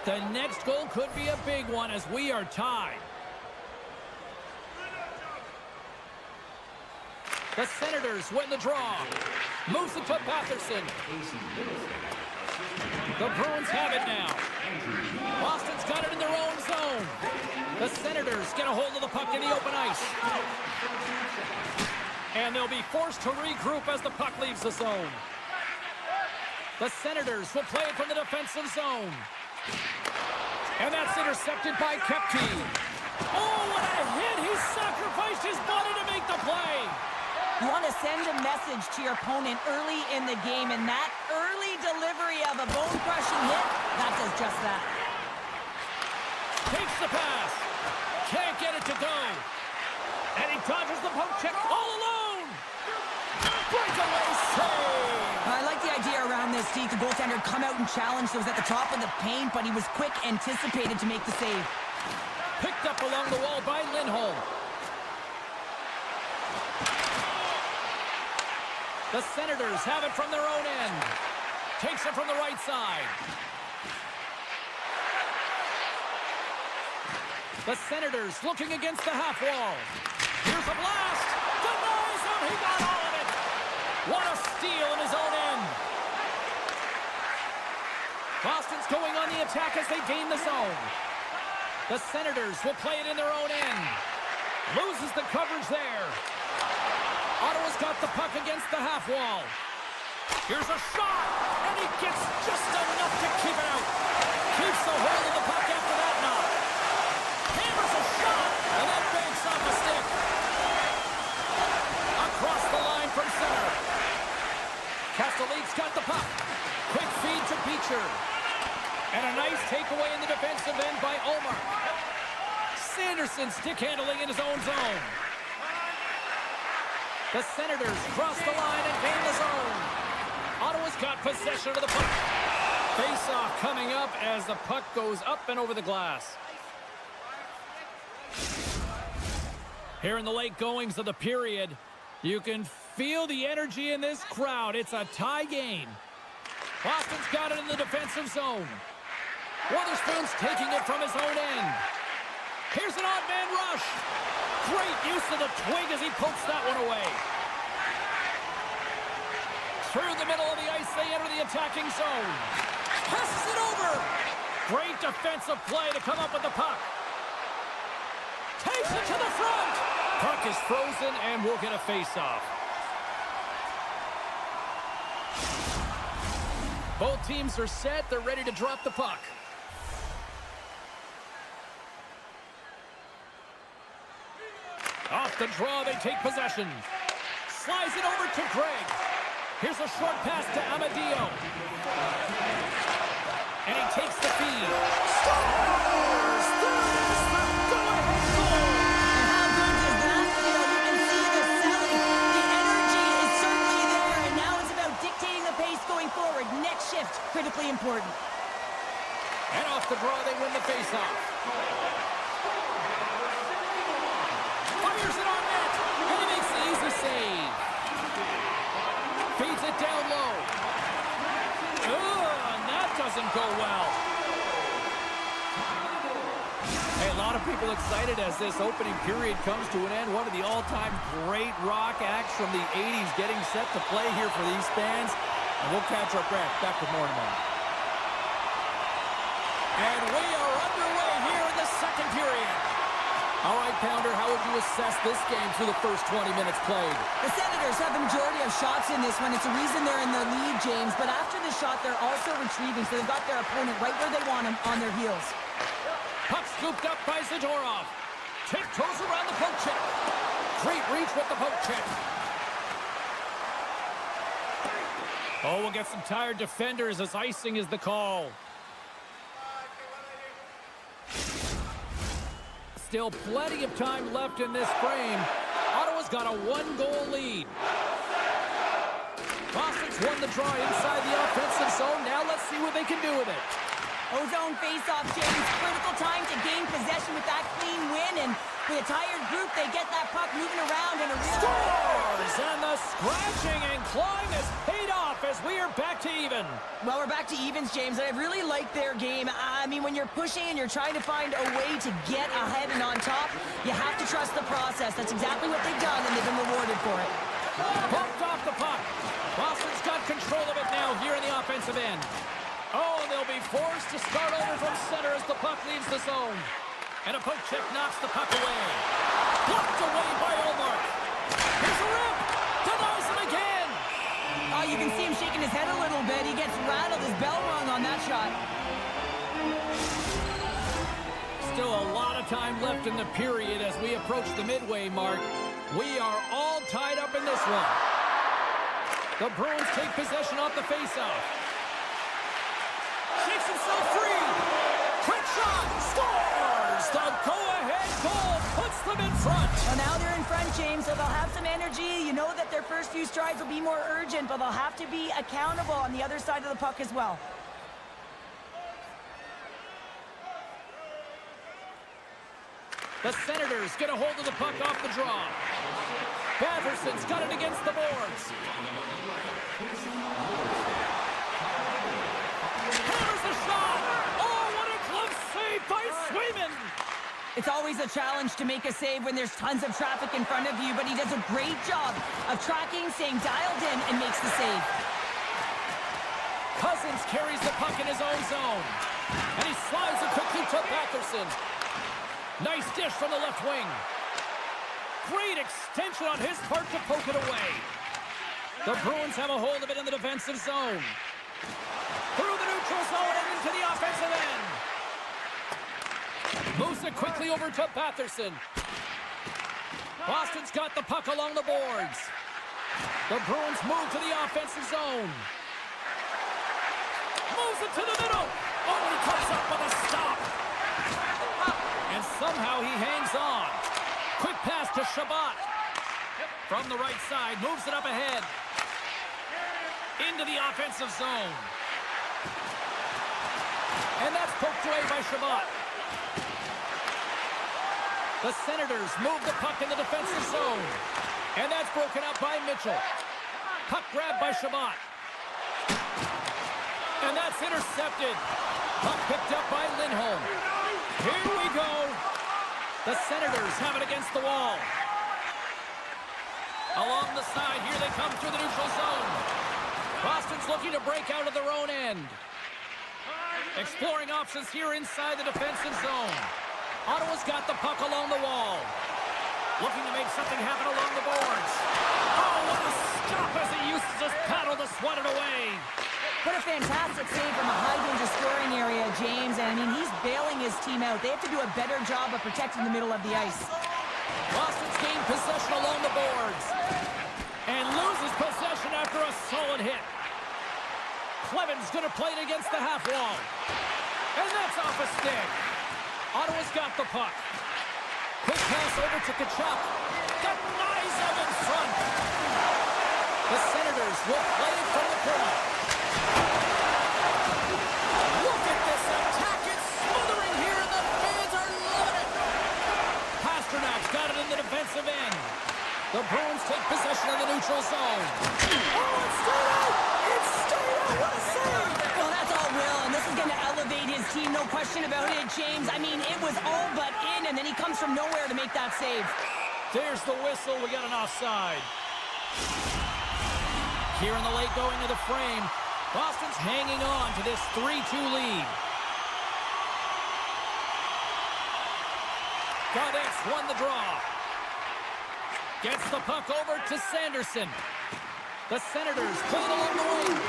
The next goal could be a big one as we are tied. The Senators win the draw. Moves it to Patterson. The Bruins have it now. Boston's got it in their own zone. The Senators get a hold of the puck in the open ice. And they'll be forced to regroup as the puck leaves the zone. The Senators will play it from the defensive zone. And that's intercepted by Kepke. Oh, what a hit! He sacrificed his body to make the play. You want to send a message to your opponent early in the game, and that early delivery of a bone-crushing hit, that does just that. Takes the pass. Can't get it to go. And he dodges the poke check all alone. Breakaway save. I like the idea around this, Steve. The goaltender come out and challenge. It was at the top of the paint, but he was quick, anticipated to make the save. Picked up along the wall by Lindholm. The Senators have it from their own end. Takes it from the right side. The Senators looking against the half wall. Here's a blast. Denies him. He got all of it. What a steal in his own end. Boston's going on the attack as they gain the zone. The Senators will play it in their own end. Loses the coverage there. Ottawa's got the puck against the half wall. Here's a shot, and he gets just enough to keep it out. Keeps the hold of the puck after that knock. Hammers a shot, and that banks off a stick. Across the line from center. Castelline's got the puck. Quick feed to Beecher. And a nice takeaway in the defensive end by Omar. Sanderson stick handling in his own zone. The Senators cross the line and gain the zone. Ottawa's got possession of the puck. Face-off coming up as the puck goes up and over the glass. Here in the late goings of the period, you can feel the energy in this crowd. It's a tie game. Boston's got it in the defensive zone. Wotherspoon's taking it from his own end. Here's an odd man rush. Great use of the twig as he pokes that one away. Through the middle of the ice, they enter the attacking zone. Passes it over. Great defensive play to come up with the puck. Takes it to the front. Puck is frozen and we'll get a face-off. Both teams are set. They're ready to drop the puck. Off the draw, they take possession. slides it over to Greg. Here's a short pass to Amadio. And he takes the feed. Scores! There's the go-ahead goal! And how good does that feel? You can see the selling. The energy is certainly there, and now it's about dictating the pace going forward. Next shift, critically important. And off the draw, they win the faceoff. Fires it on net, and he makes the easy save. Feeds it down low. And that doesn't go well. Hey, a lot of people excited as this opening period comes to an end. One of the all-time great rock acts from the 80s getting set to play here for these fans. And we'll catch our breath. Back with more in a moment. And we are underway here in the second period. All right, Pounder, how would you assess this game through the first 20 minutes played? The Senators have the majority of shots in this one. It's a reason they're in the lead, James. But after the shot, they're also retrieving, so they've got their opponent right where they want him, on their heels. Puck scooped up by Zadorov. Tiptoes around the poke check. Great reach with the poke check. Oh, we'll get some tired defenders as icing is the call. Still plenty of time left in this frame. Ottawa's got a one-goal lead. Boston's won the draw inside the offensive zone. Now let's see what they can do with it. Ozone face-off, James. Critical time to gain possession with that clean win. And with a tired group, they get that puck moving around in a real... Scores! And the scratching and clawing has paid off as we are back to even. Well, we're back to evens, James. I really like their game. I mean, when you're pushing and you're trying to find a way to get ahead and on top, you have to trust the process. That's exactly what they've done, and they've been rewarded for it. Pumped off the puck. Boston's got control of it now here in the offensive end. Oh, and they'll be forced to start over from center as the puck leaves the zone. And a poke check knocks the puck away. Blocked away by Olmark. Here's a rip. Denies him again. Oh, you can see him shaking his head a little bit. He gets rattled. His bell rung on that shot. Still a lot of time left in the period as we approach the midway mark. We are all tied up in this one. The Bruins take possession off the faceoff. Shakes himself free. Quick shot. Scores! The go-ahead goal puts them in front. Well, now they're in front, James, so they'll have some energy. You know that their first few strides will be more urgent, but they'll have to be accountable on the other side of the puck as well. The Senators get a hold of the puck off the draw. Patterson's got it against the boards. Hammers the shot. Oh, what a glove save by Swayman. It's always a challenge to make a save when there's tons of traffic in front of you, but he does a great job of tracking, staying dialed in, and makes the save. Cousins carries the puck in his own zone. And he slides it quickly to Patterson. Nice dish from the left wing. Great extension on his part to poke it away. The Bruins have a hold of it in the defensive zone. Through the neutral zone and into the offensive end. Moves it quickly over to Patterson. Boston's got the puck along the boards. The Bruins move to the offensive zone. Moves it to the middle. Oh, he comes up with a stop. And somehow he hangs on. Quick pass to Shabbat. From the right side, moves it up ahead. Into the offensive zone. And that's poked away by Shabbat. The Senators move the puck in the defensive zone. And that's broken up by Mitchell. Puck grabbed by Shabbat. And that's intercepted. Puck picked up by Lindholm. Here we go. The Senators have it against the wall. Along the side, here they come through the neutral zone. Boston's looking to break out of their own end. Exploring options here inside the defensive zone. Ottawa's got the puck along the wall. Looking to make something happen along the boards. Oh, what a stop as he uses his paddle to swat it away. What a fantastic save from a high-danger scoring area, James. And, I mean, he's bailing his team out. They have to do a better job of protecting the middle of the ice. Boston's gained possession along the boards. And loses possession after a solid hit. Cleven's going to play it against the half wall. And that's off a stick. Ottawa's got the puck. Quick pass over to Tkachuk. Denies him in front. The Senators will play it from the corner. Look at this attack. It's smothering here, and the fans are loving it. Pasternak's got it in the defensive end. The Bruins take possession of the neutral zone. Oh, it's stayed out! It's stayed out! What a save! Well, that's all Will, and this is going to elevate his team, no question about it, James. I mean, it was all but in, and then he comes from nowhere to make that save. There's the whistle. We got an offside. Here in the late going of the frame, Boston's hanging on to this 3-2 lead. Gaudet's won the draw. Gets the puck over to Sanderson. The Senators play it along the wing.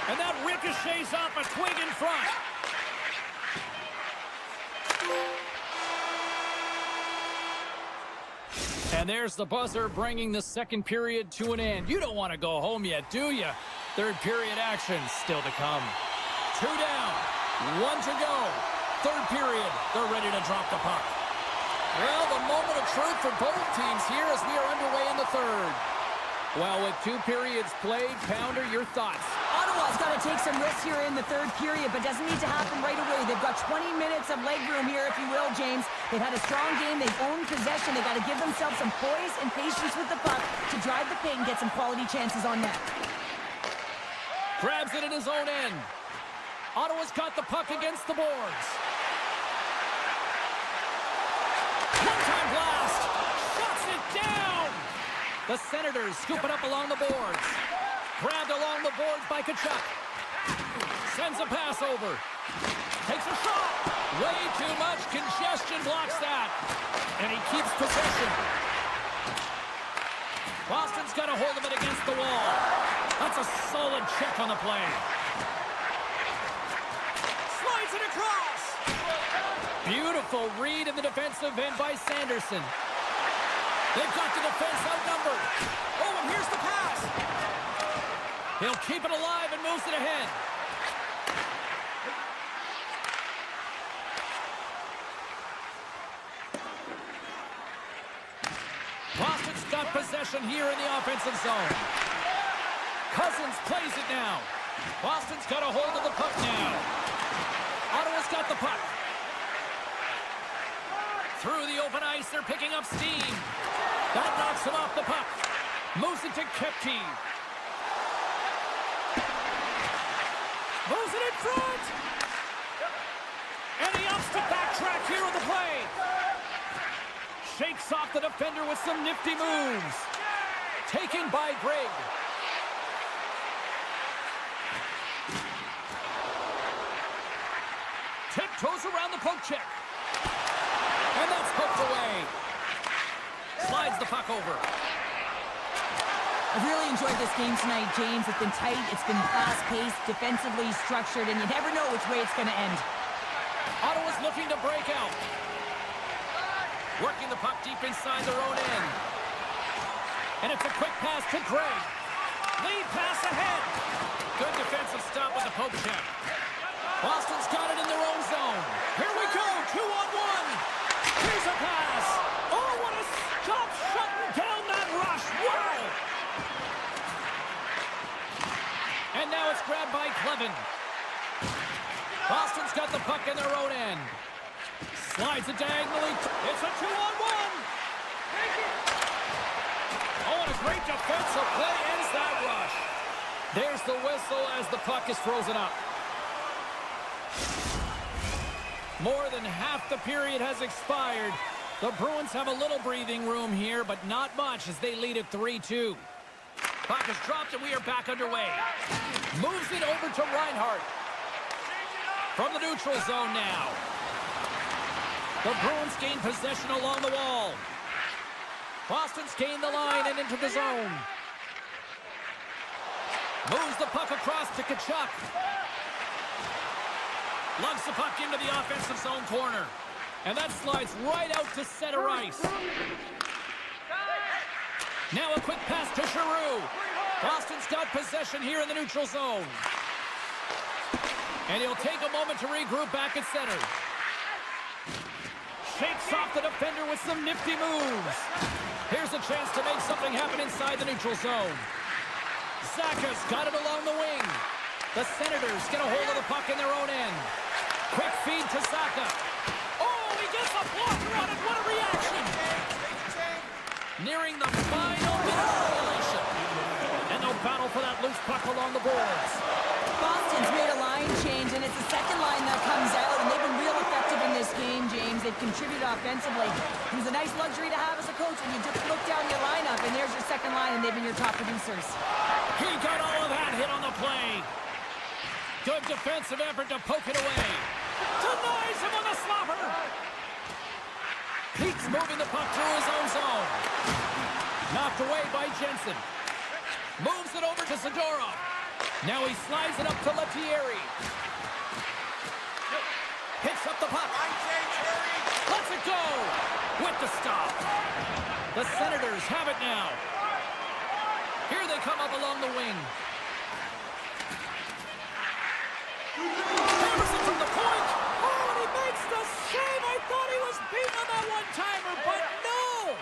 And that ricochets off a twig in front. And there's the buzzer bringing the second period to an end. You don't want to go home yet, do you? Third period action still to come. 2 down, 1 to go. Third period, they're ready to drop the puck. Well, the moment of truth for both teams here as we are underway in the third. Well, with 2 periods played, Pounder, your thoughts? Ottawa's got to take some risks here in the third period, but doesn't need to happen right away. They've got 20 minutes of leg room here, if you will, James. They've had a strong game. They've owned possession. They've got to give themselves some poise and patience with the puck to drive the paint and get some quality chances on net. Grabs it in his own end. Ottawa's got the puck against the boards. One-time blast. Shuts it down. The Senators scoop it up along the boards. Grabbed along the boards by Tkachuk. Sends a pass over. Takes a shot. Way too much congestion blocks that. And he keeps possession. Boston's got a hold of it against the wall. That's a solid check on the play. Slides it across. Beautiful read in the defensive end by Sanderson. They've got the defense outnumbered. Oh, and here's the pass. He'll keep it alive and moves it ahead. Boston's got possession here in the offensive zone. Cousins plays it now. Boston's got a hold of the puck now. Ottawa's got the puck. Through the open ice, they're picking up steam. That knocks him off the puck. Moves it to Kepke. Moves it in front. And he ups to backtrack here on the play. Shakes off the defender with some nifty moves. Taken by Greg. Tiptoes around the poke check. And that's poked away. Slides the puck over. I've really enjoyed this game tonight, James. It's been tight, it's been fast-paced, defensively structured, and you never know which way it's going to end. Ottawa's looking to break out. Working the puck deep inside their own end. And it's a quick pass to Gray. Lead pass ahead. Good defensive stop with the poke check. Boston's got it in their own zone. Here we go, 2-on-1. Here's a pass. Oh, what a stop shutting down that rush. Wow. And now it's grabbed by Cleven. Boston's got the puck in their own end. Slides it diagonally. It's a 2-on-1. Oh, and a great defensive play ends that rush. There's the whistle as the puck is frozen up. More than half the period has expired. The Bruins have a little breathing room here, but not much as they lead at 3-2. Puck is dropped and we are back underway. Moves it over to Reinhart. From the neutral zone now. The Bruins gain possession along the wall. Boston's gained the line and into the zone. Moves the puck across to Tkachuk. Lugs the puck into the offensive zone corner. And that slides right out to center ice. Now a quick pass to Giroux. Boston's got possession here in the neutral zone. And he'll take a moment to regroup back at center. Shakes off the defender with some nifty moves. Here's a chance to make something happen inside the neutral zone. Zaka's got it along the wing. The Senators get a hold of the puck in their own end. Quick feed to Zaka. Oh, he gets a blocker on it. What a reaction. Nearing the final minute of regulation. And they'll battle for that loose puck along the boards. Boston's made a line change, and it's the second line that comes out, and they've been real effective in this game, James. They've contributed offensively. It was a nice luxury to have as a coach when you just look down your lineup, and there's your second line, and they've been your top producers. He got all of that hit on the play. Good defensive effort to poke it away. Denies him on the slobber. Pete's moving the puck through his own zone. Knocked away by Jensen. Moves it over to Zadorov. Now he slides it up to Lettieri. Picks up the puck. Lets it go. With the stop. The Senators have it now. Here they come up along the wing. Emerson from the point. Oh, and he makes the save. I thought he was beaten on that one-timer, but no.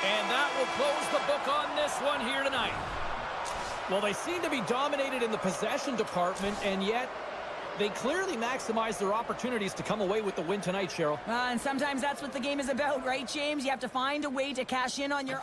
And that will close the book on this one here tonight. Well, they seem to be dominated in the possession department, and yet they clearly maximize their opportunities to come away with the win tonight, Cheryl. And sometimes that's what the game is about, right, James? You have to find a way to cash in on your...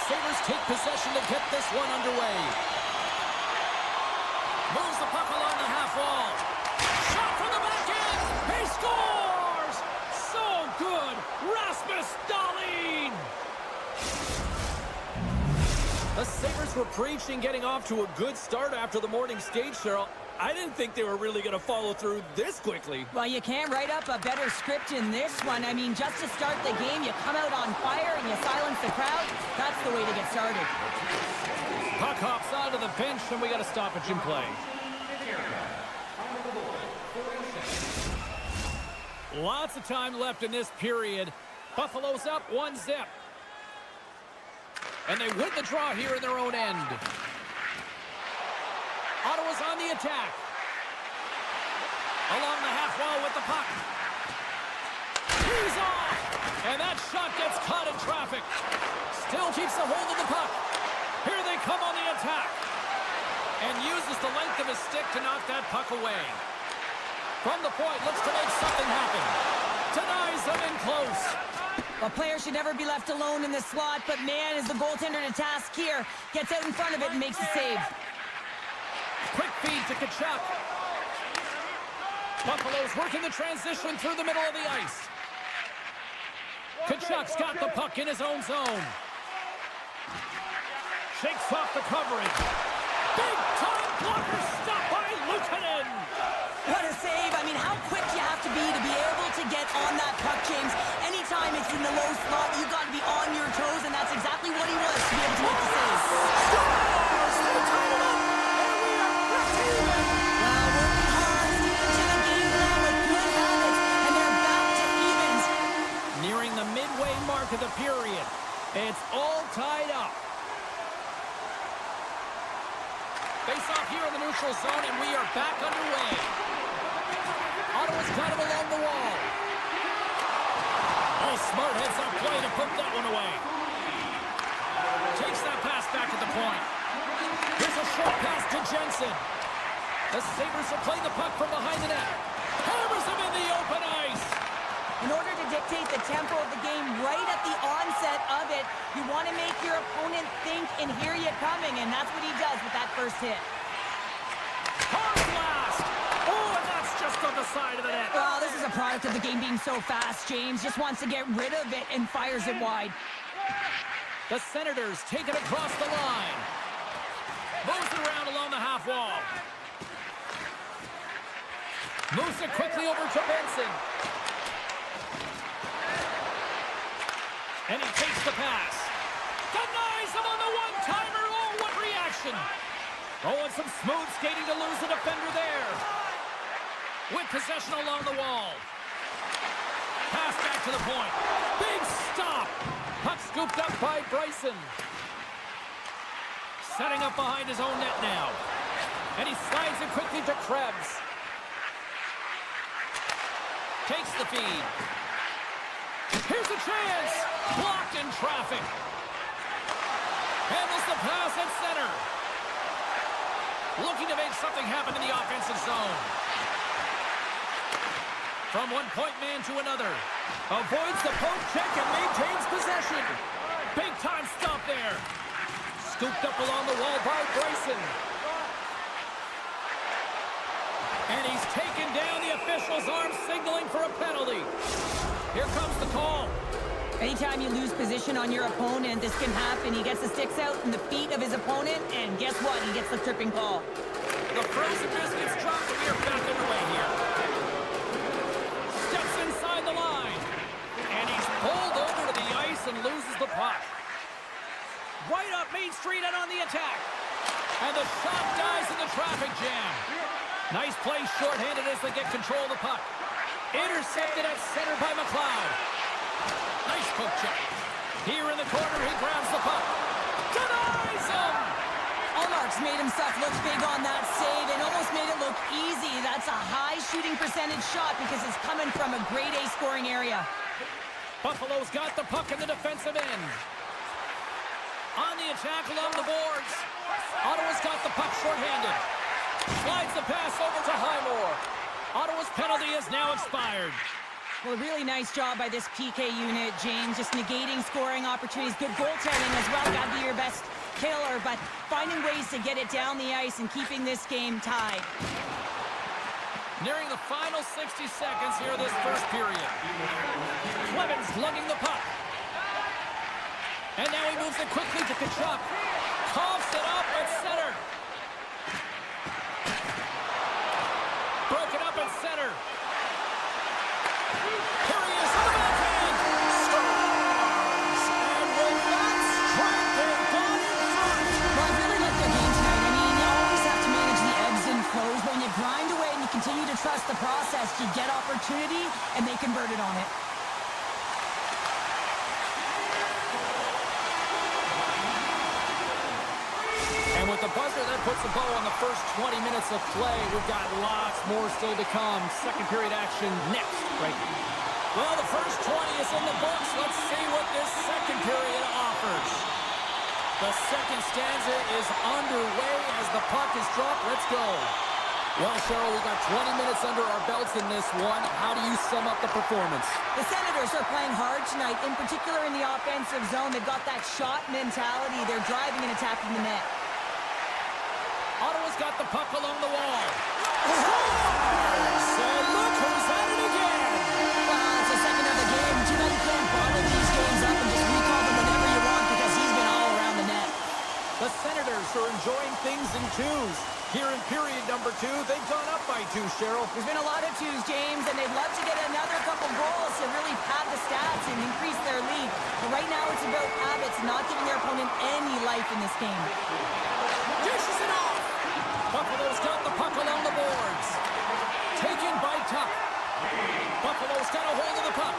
Sabres take possession to get this one underway. Moves the puck along the half wall. Shot from the back end. He scores! So good. Rasmus Dahlin. The Sabres were preaching getting off to a good start after the morning skate, Cheryl. I didn't think they were really going to follow through this quickly. Well, you can't write up a better script in this one. I mean, just to start the game, you come out on fire and you silence the crowd. That's the way to get started. Puck hops onto the bench, and we got a stoppage in play. Lots of time left in this period. Buffalo's up 1-0. And they win the draw here in their own end. Ottawa's on the attack. Along the half wall with the puck. He's off! And that shot gets caught in traffic. Still keeps a hold of the puck. Here they come on the attack. And uses the length of his stick to knock that puck away. From the point, looks to make something happen. Denies him in close. A player should never be left alone in the slot, but man, is the goaltender to task here. Gets out in front of it and makes a save. Quick feed to Tkachuk. Buffalo's working the transition through the middle of the ice. Tkachuk's got the puck in his own zone. Shakes off the coverage. Big time blocker stop by Luukkonen. What a save. I mean, how quick you have to be able to get on that puck, James. Anytime it's in the low slot, you got to be on your toes, and that's exactly what he was to be able to make the save. Scores! They tie it up, and we are back even. Well, working hard into the game plan with good habits, and they're back to evens. Nearing the midway mark of the period. It's all tied up. Face off here in the neutral zone, and we are back underway. Ottawa's got him along the wall. Oh, smart heads-up play to put that one away. Takes that pass back at the point. Here's a short pass to Jensen. The Sabres are playing the puck from behind the net. Hammers him in the open ice. In order to dictate the tempo of the game right at the onset of it, you want to make your opponent think and hear you coming, and that's what he does with that first hit. Hard blast! Oh, and that's just on the side of the net. Well, this is a product of the game being so fast. James just wants to get rid of it and fires it wide. The Senators take it across the line. Moves it around along the half wall. Moves it quickly over to Benson. And he takes the pass. Denies him on the one-timer. Oh, what reaction. Oh, and some smooth skating to lose the defender there. With possession along the wall. Pass back to the point. Big stop. Puck scooped up by Bryson. Setting up behind his own net now. And he slides it quickly to Krebs. Takes the feed. Here's a chance. Blocked in traffic. Handles the pass at center. Looking to make something happen in the offensive zone. From one point man to another. Avoids the poke check and maintains possession. Big time stop there. Scooped up along the wall by Bryson. And he's taken down. The official's arm signaling for a penalty. Here comes the call. Anytime you lose position on your opponent, this can happen. He gets the sticks out in the feet of his opponent, and guess what? He gets the tripping call. The frozen biscuits dropped, and we are back underway here. Steps inside the line. And he's pulled over to the ice and loses the puck. Right up Main Street and on the attack. And the shot dies in the traffic jam. Nice play shorthanded as they get control of the puck. Intercepted at center by McLeod. Nice poke check. Here in the corner, he grabs the puck. Denies him! Allmark's made himself look big on that save and almost made it look easy. That's a high shooting percentage shot because it's coming from a grade A scoring area. Buffalo's got the puck in the defensive end. On the attack along the boards. Ottawa's got the puck shorthanded. Slides the pass over to Highmore. Ottawa's penalty is now expired. Well, a really nice job by this PK unit, James. Just negating scoring opportunities. Good goaltending as well. Got to be your best killer, but finding ways to get it down the ice and keeping this game tied. Nearing the final 60 seconds here this first period. Clemens lugging the puck. And now he moves it quickly to Kachuk. Coughs it up at center. Broken up at center. Here he is on the backhand. Scores! And with that strike, they've gone in front. Well, I really like their game tonight. I mean, you always have to manage the ebbs and flows, but when you grind away and you continue to trust the process, you get opportunity, and they converted on it. And with the buzzer, that puts a bow on the first 20 minutes of play. We've got lots more still to come. Second period action next, right here. Well, the first 20 is in the books. Let's see what this second period offers. The second stanza is underway as the puck is dropped. Let's go. Well, Cheryl, we've got 20 minutes under our belts in this one. How do you sum up the performance? The Senators are playing hard tonight, in particular in the offensive zone. They've got that shot mentality. They're driving and attacking the net. Ottawa's got the puck along the wall. Scores! And look who's at it again. Well, it's the second of the game. Too bad you can't bottle these games up and just recall them whenever you want because he's been all around the net. The Senators are enjoying things in twos. Here in period number 2, they've gone up by 2, Cheryl. There's been a lot of twos, James, and they'd love to get another couple goals to really pad the stats and increase their lead. But right now it's about habits, not giving their opponent any life in this game. Dishes it off. Buffalo's got the puck along the boards. Taken by Tuck. Buffalo's got a hold of the puck.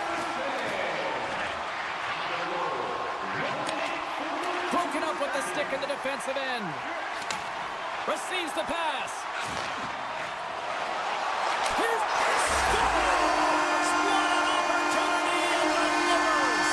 Broken up with the stick in the defensive end. Receives the pass. Here's scores! What an opportunity and delivers!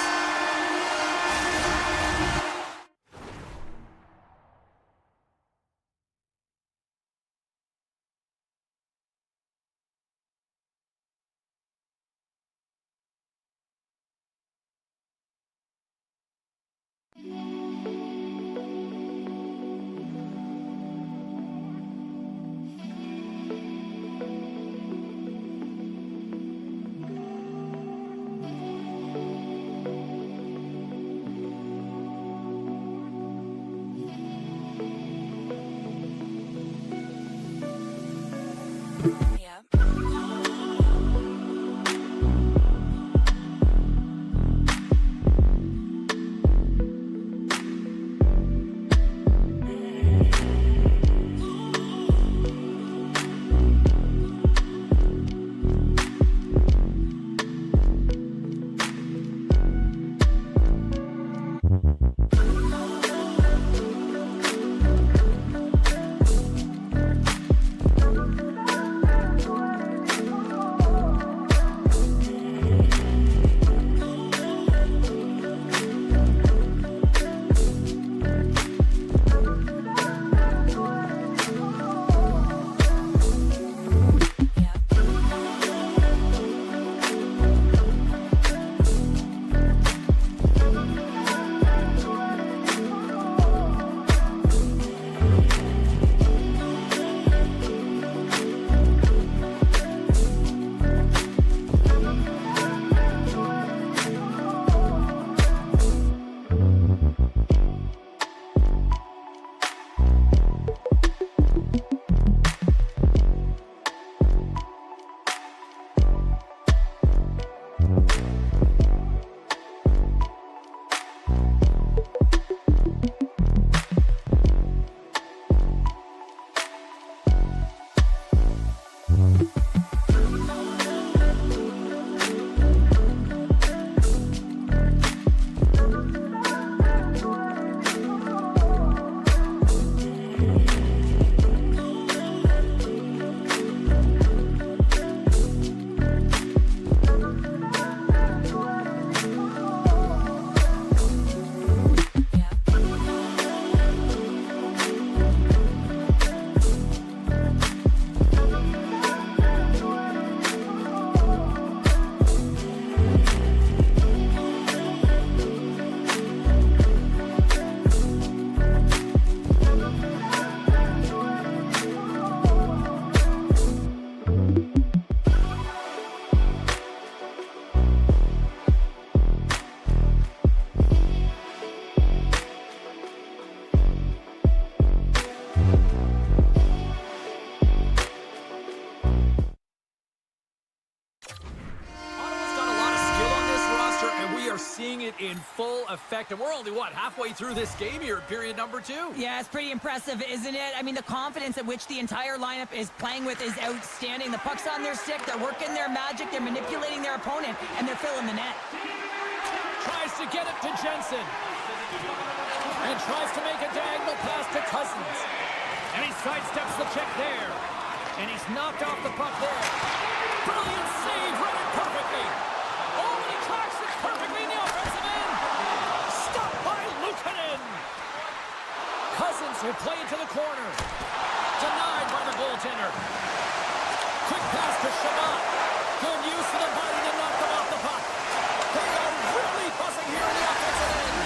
effective. We're only, what, halfway through this game here in period number 2? Yeah, it's pretty impressive, isn't it? I mean, the confidence at which the entire lineup is playing with is outstanding. The puck's on their stick, they're working their magic, they're manipulating their opponent, and they're filling the net. Tries to get it to Jensen. And tries to make a diagonal pass to Cousins. And he sidesteps the check there. And he's knocked off the puck there. Brilliant save, read it perfectly. Oh, and he tracks it perfectly in the offensive end. Stopped by Luukkonen. Cousins will play it to the corner. Denied by the goaltender. Quick pass to Shabbat. Good use of the body to knock them off the puck. They are really buzzing here in the offensive end.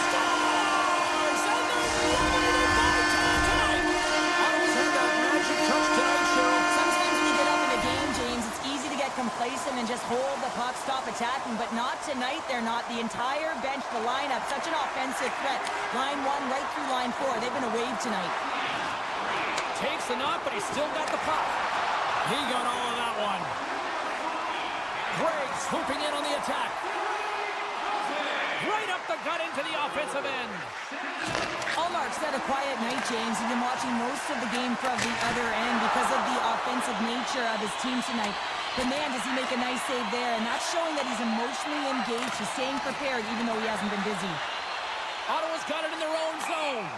Stars! And they're winning by 10 tonight. Ottawa's had that magic touch tonight, Cheryl. Sometimes when you get up in a game, James, it's easy to get complacent and just hold the puck, stop attacking, but not tonight. They're not. The entire bench, the lineup, such an offensive threat. Line 1 right through line 4. They've been a wave tonight. Takes the knock, but he's still got the puck. He got all of that one. Gregg swooping in on the attack. Right up the gut into the offensive end. Allmark's had a quiet night, James. He's been watching most of the game from the other end because of the offensive nature of his team tonight. But man, does he make a nice save there, and that's showing that he's emotionally engaged. He's staying prepared even though he hasn't been busy. Ottawa's got it in their own zone.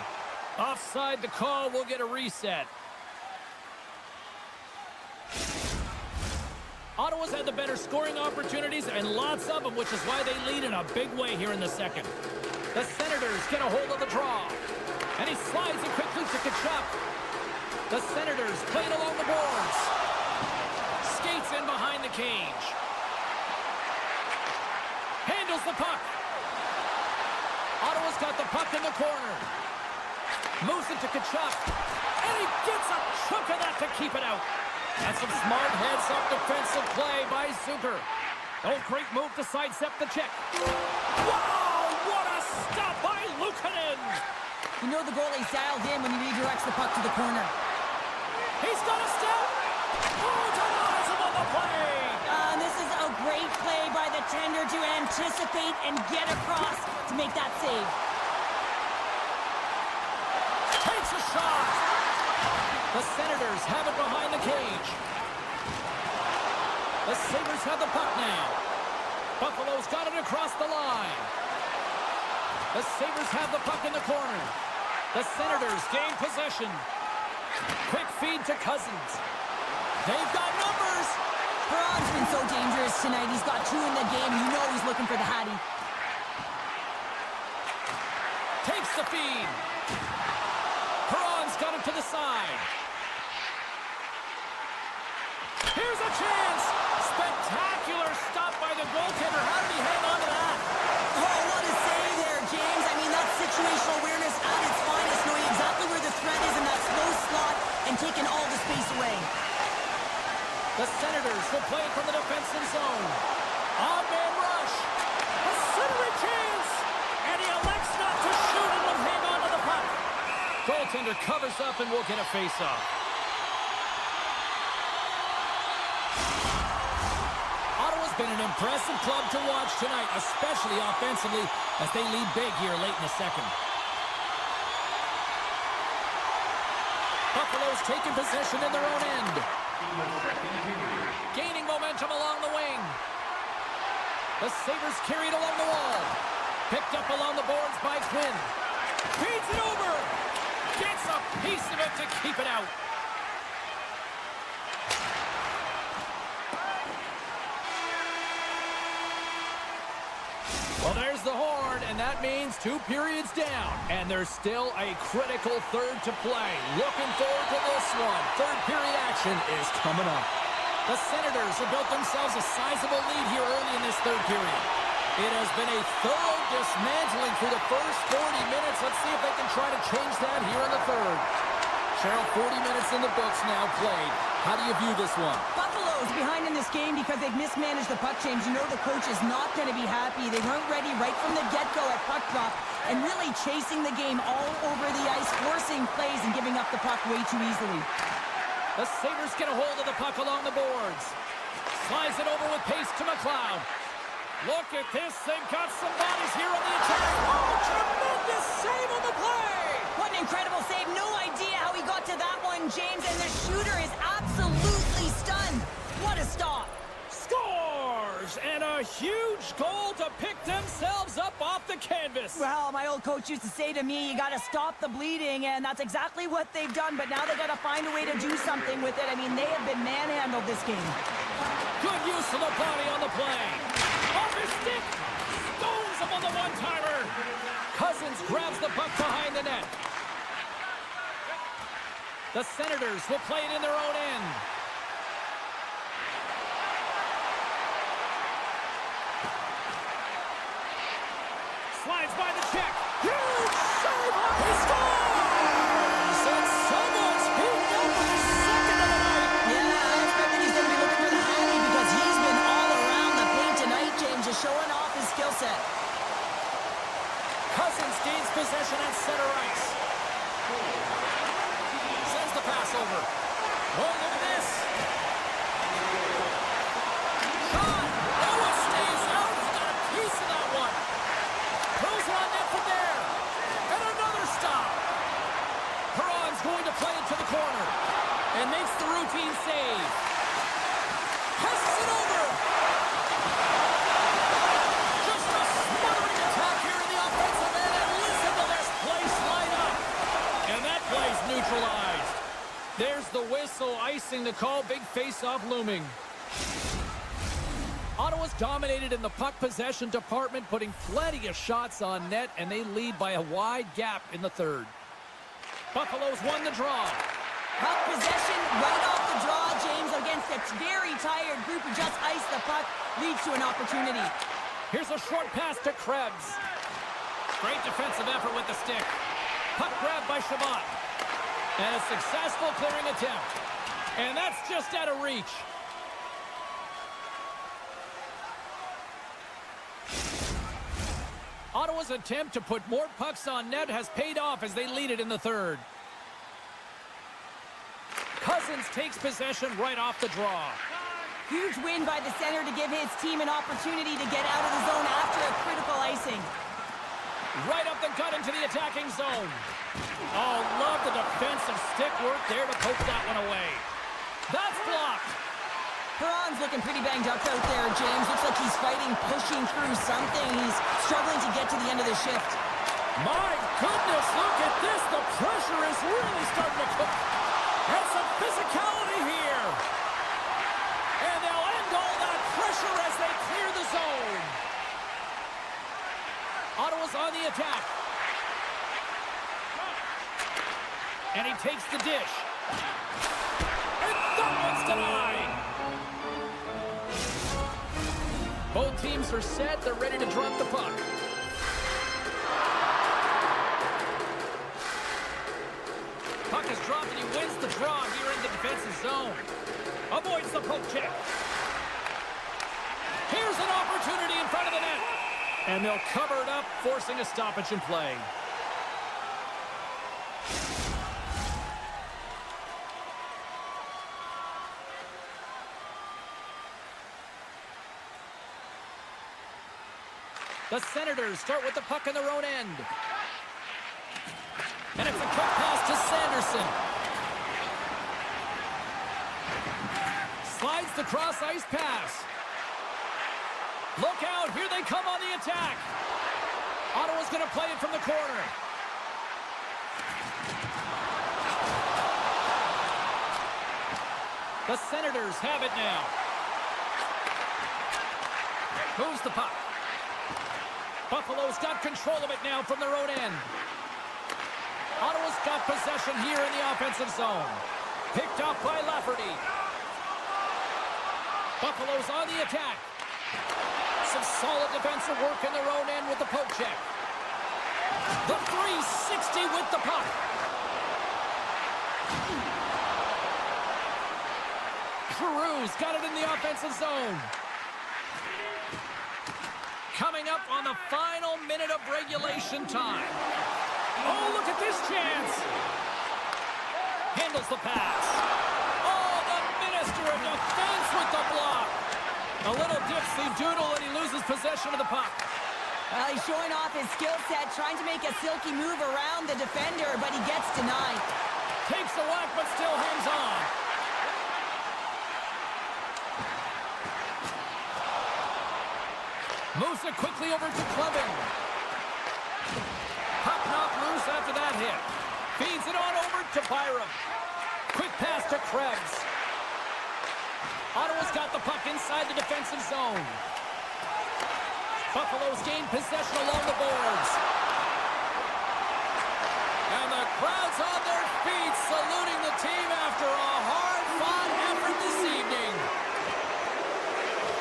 Offside the call, will get a reset. Ottawa's had the better scoring opportunities, and lots of them, which is why they lead in a big way here in the second. The Senators get a hold of the draw. And he slides it quickly to Tkachuk. The Senators play it along the boards. Skates in behind the cage. Handles the puck. Ottawa's got the puck in the corner. Moves it to Tkachuk. And he gets a chunk of that to keep it out. That's some smart heads-up defensive play by Zucker. Oh, great move to sidestep the check. Wow, what a stop by Luukkonen. You know the goalie's dialed in when he redirects the puck to the corner. He's got a step. Oh, denies him on the play. And this is a great play by the tender to anticipate and get across to make that save. Takes a shot. The Senators have it behind the cage. The Sabres have the puck now. Buffalo's got it across the line. The Sabres have the puck in the corner. The Senators gain possession. Quick feed to Cousins. They've got numbers. Perron's been so dangerous tonight. He's got 2 in the game. You know he's looking for the Hattie. Takes the feed. Perron's got it to the side. Here's a chance. Spectacular stop by the goaltender. How did he hang on to that? Oh, what a save there, James. I mean, that's situational awareness at its finest, knowing exactly where the threat is in that slow slot and taking all the space away. The Senators will play it from the defensive zone. On-man rush. A centering chance. And he elects not to shoot and will hang on to the puck. Goaltender covers up and will get a face-off. Ottawa's been an impressive club to watch tonight, especially offensively, as they lead big here late in the second. Buffalo's taking possession in their own end. Gaining momentum along the wing. The Sabres carried along the wall. Picked up along the boards by Quinn. Feeds it over. Gets a piece of it to keep it out. Well, there's the horn, and that means 2 periods down. And there's still a critical third to play. Looking forward to this one. Third period action is coming up. The Senators have built themselves a sizable lead here early in this third period. It has been a thorough dismantling through the first 40 minutes. Let's see if they can try to change that here in the third. Cheryl, 40 minutes in the books now played. How do you view this one? Buffalo's behind in this game because they've mismanaged the puck change. You know the coach is not going to be happy. They weren't ready right from the get-go at puck drop and really chasing the game all over the ice, forcing plays and giving up the puck way too easily. The Sabres get a hold of the puck along the boards. Slides it over with pace to McLeod. Look at this. They've got some bodies here on the attack. Oh, tremendous save on the play. What an incredible save. No idea how he got to that one, James. And the shooter is absolutely stunned. What a stop. Scores! And a huge goal to pick themselves up off the canvas. Well, my old coach used to say to me, you got to stop the bleeding, and that's exactly what they've done, but now they got to find a way to do something with it. I mean, they have been manhandled this game. Good use of the body on the play. Off his stick. Stones him on the one-timer. Cousins grabs the puck behind the net. The Senators will play it in their own end. Slides by the check. Huge save on the scores! And someone's beaten up for the second of the night. Yeah, I expect that he's going to be looking for the Hattie because he's been all around the paint tonight, James, just showing off his skill set. Cousins gains possession at center ice. Sends the pass over. Oh, look at this. Shot. Oh, it stays out. He got a piece of that one. Throws it on net from there. And another stop. Perron's going to play it to the corner. And makes the routine save. Passes it over. Just a smothering attack here in the offensive end. And listen to this place light up. And that play's neutralized. There's the whistle, icing the call. Big face-off looming. Ottawa's dominated in the puck possession department, putting plenty of shots on net, and they lead by a wide gap in the third. Buffalo's won the draw. Puck possession right off the draw, James, against a very tired group who just iced the puck, leads to an opportunity. Here's a short pass to Krebs. Great defensive effort with the stick. Puck grabbed by Shabbat. And a successful clearing attempt. And that's just out of reach. Ottawa's attempt to put more pucks on net has paid off as they lead it in the third. Cousins takes possession right off the draw. Huge win by the center to give his team an opportunity to get out of the zone after a critical icing. Right up the gut into the attacking zone. Oh, love the defensive stick work there to poke that one away. That's blocked. Perron's looking pretty banged up out there, James. Looks like he's fighting, pushing through something. He's struggling to get to the end of the shift. My goodness, look at this. The pressure is really starting to cook. And some physicality here. And they'll end all that pressure as they clear the zone. Ottawa's on the attack. And he takes the dish. And that one's denied. Both teams are set. They're ready to drop the puck. Puck is dropped and he wins the draw here in the defensive zone. Avoids the poke check. Here's an opportunity in front of the net. And they'll cover it up, forcing a stoppage in play. The Senators start with the puck in their own end. And it's a quick pass to Sanderson. Slides the cross-ice pass. Look out, here they come on the attack. Ottawa's going to play it from the corner. The Senators have it now. Moves the puck. Buffalo's got control of it now from their own end. Ottawa's got possession here in the offensive zone. Picked up by Lafferty. Buffalo's on the attack. Some solid defensive work in their own end with the poke check. The 360 with the puck. Giroux's got it in the offensive zone. Coming up on the final minute of regulation time. Oh, look at this chance. Handles the pass. Oh, the Minister of Defense with the block. A little dipsy-doodle, and he loses possession of the puck. Well, he's showing off his skill set, trying to make a silky move around the defender, but he gets denied. Takes a whack, but still hangs on. Moves it quickly over to Clevin. Puck knocked loose after that hit. Feeds it on over to Byram. Quick pass to Krebs. Ottawa's got the puck inside the defensive zone. Buffalo's gained possession along the boards. And the crowd's on their feet saluting the team after a hard-fought effort this evening.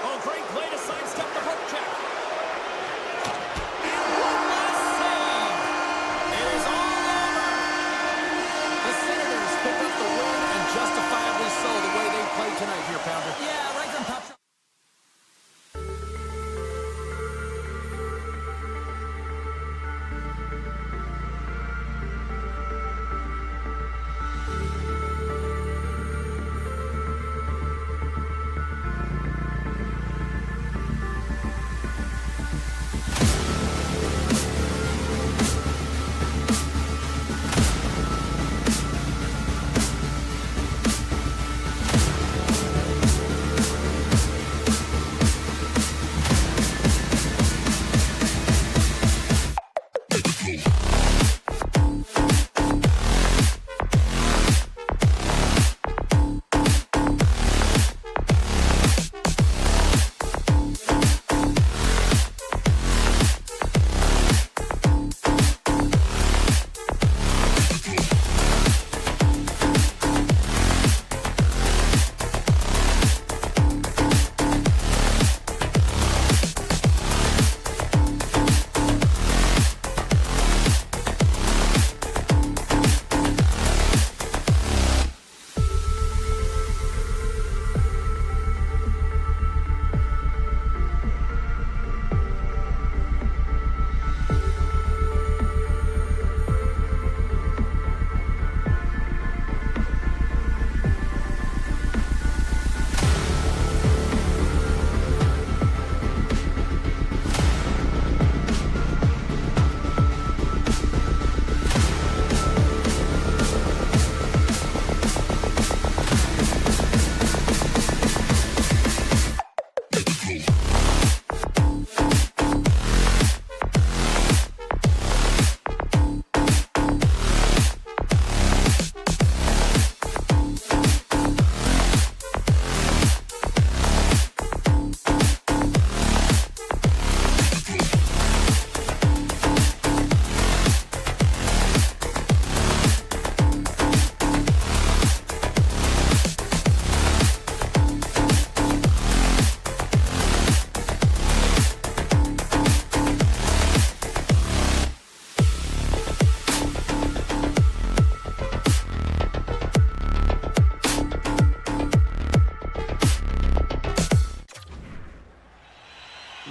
Oh, great play to sidestep the hook check. And one last save. It is all over. The Senators pick up the win, and justifiably so, the way they played tonight here, Pounder. Yeah, right from top.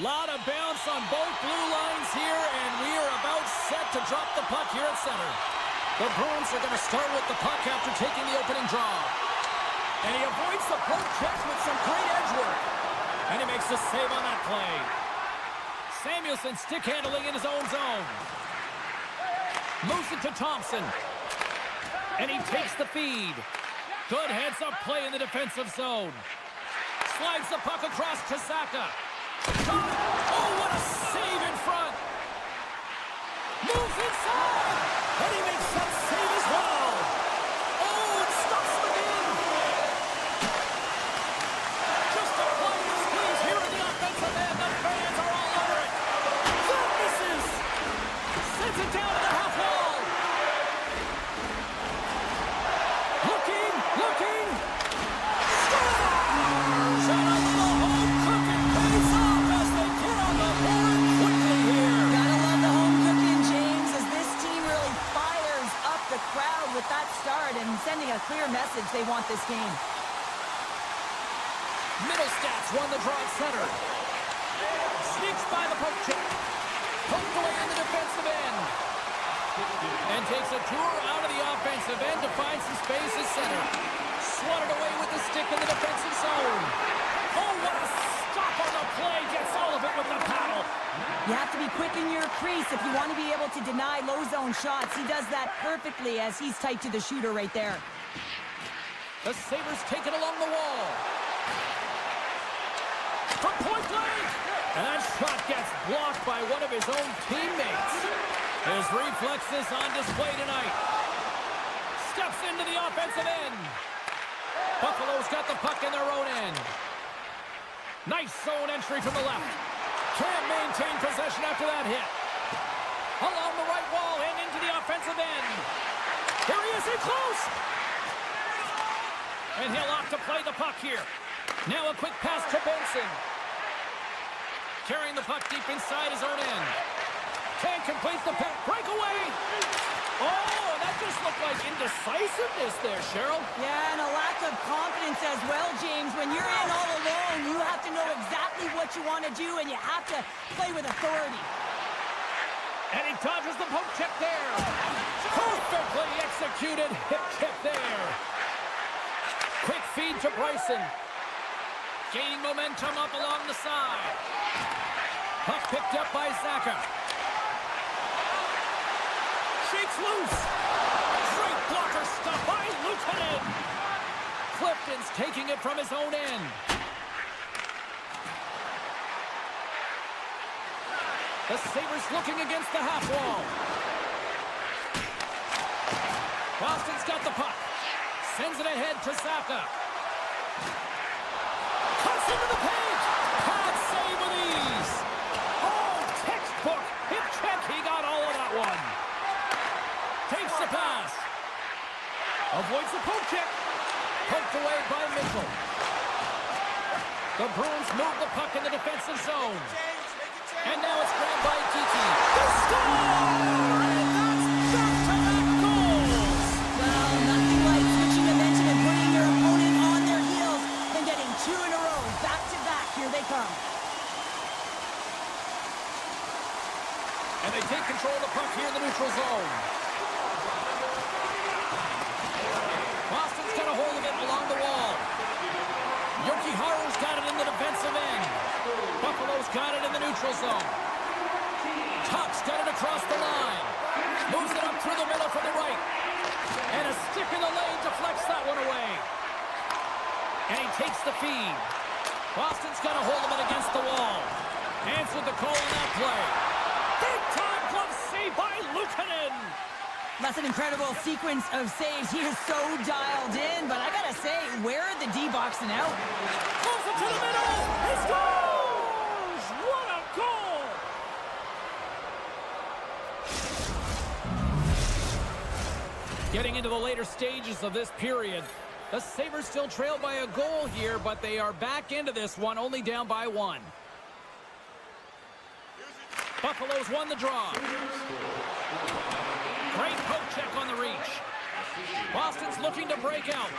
Lot of bounce on both blue lines here, and we are about set to drop the puck here at center. The Bruins are going to start with the puck after taking the opening draw. And he avoids the poke check with some great edge work. And he makes the save on that play. Samuelson stick handling in his own zone. Moves it to Thompson. And he takes the feed. Good heads-up play in the defensive zone. Slides the puck across to Saka. Oh, what a save in front. Moves inside. And he makes that save as well. Oh, it stops the game. Just applying the squeeze here in the offensive end. The fans are all over it. That misses. Sends it down to the half wall. Looking. Scores! Shot out to the home. Crooked pays off as they get on the board quickly here. Gotta love the home cooking, James, as this team really fires up the crowd with that start and sending a clear message they want this game. Middlestats won the draw at center. Sneaks by the poke check. Poked away in the defensive end. And takes a tour out of the offensive end to find some space at center. Swatted away with the stick in the defensive zone. Oh, what a stop on the play. Gets all of it with the paddle. You have to be quick in your crease if you want to be able to deny low zone shots. He does that perfectly as he's tight to the shooter right there. The Sabres take it along the wall. From point blank. And that shot gets blocked by one of his own teammates. His reflexes on display tonight. Steps into the offensive end. Buffalo's got the puck in their own end. Nice zone entry from the left. Can't maintain possession after that hit. Along the right wall and into the offensive end. Here he is in close. And he'll opt to play the puck here. Now a quick pass to Benson. Carrying the puck deep inside his own end. Can't complete the pass. Breakaway. Oh, that just looked like indecisiveness there, Cheryl. Yeah, and a lack of confidence as well, James. When you're in all alone, you have to know exactly what you want to do, and you have to play with authority. And he dodges the poke check there. Perfectly executed hip check there. Quick feed to Bryson. Gaining momentum up along the side. Puck picked up by Zaka. Shakes loose. Great blocker stop by Lieutenant. Clifton's taking it from his own end. The Sabres looking against the half wall. Boston's got the puck. Sends it ahead to Zaka. Cuts into the paint. Pad save with ease. Oh, textbook. Hip check. He got all of that one. Takes the pass. Avoids the poke check. Poked away by Mitchell. The Bruins move the puck in the defensive zone. And now it's grabbed by Kiki. The score! And that's back-to-back goals! Well, nothing like switching momentum and putting your opponent on their heels and getting two in a row. Back-to-back. Here they come. And they take control of the puck here in the neutral zone. Boston's got a hold of it along the wall. Yoki-Haru's got it in the defensive end. Buffalo's got it in the neutral zone. Tuck's got it across the line. Moves it up through the middle from the right. And a stick in the lane deflects that one away. And he takes the feed. Boston's got a hold of it against the wall. Answered the call on that play. Big time glove save by Luukkonen. That's an incredible sequence of saves. He is so dialed in, but I gotta say, where are the D-boxing out? Pulls it to the middle. He scores! What a goal! Getting into the later stages of this period, the Sabres still trail by a goal here, but they are back into this one, only down by one. Buffalo's won the draw. Great poke check on the reach. Boston's looking to break out.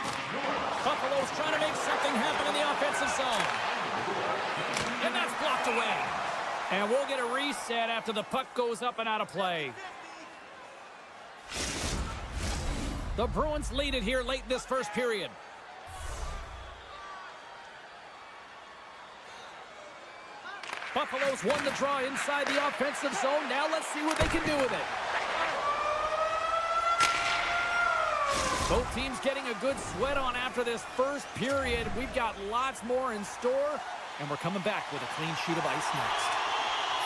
Buffalo's trying to make something happen in the offensive zone. And that's blocked away. And we'll get a reset after the puck goes up and out of play. The Bruins lead it here late in this first period. Buffalo's won the draw inside the offensive zone. Now let's see what they can do with it. Both teams getting a good sweat on after this first period. We've got lots more in store, and we're coming back with a clean sheet of ice next.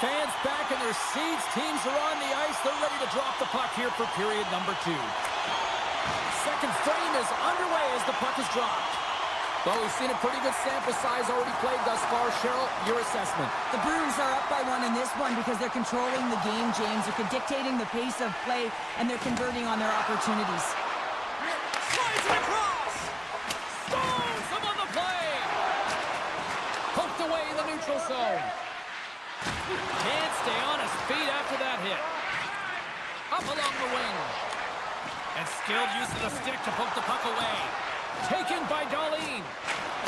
Fans back in their seats. Teams are on the ice. They're ready to drop the puck here for period number 2. Second frame is underway as the puck is dropped. Well, we've seen a pretty good sample size already played thus far. Cheryl, your assessment. The Bruins are up by one in this one because they're controlling the game, James. They're dictating the pace of play, and they're converting on their opportunities. Slides it across. Stones him on the play. Poked away in the neutral zone. Can't stay on his feet after that hit. Up along the wing. And skilled use of the stick to poke the puck away. Taken by Dahlin.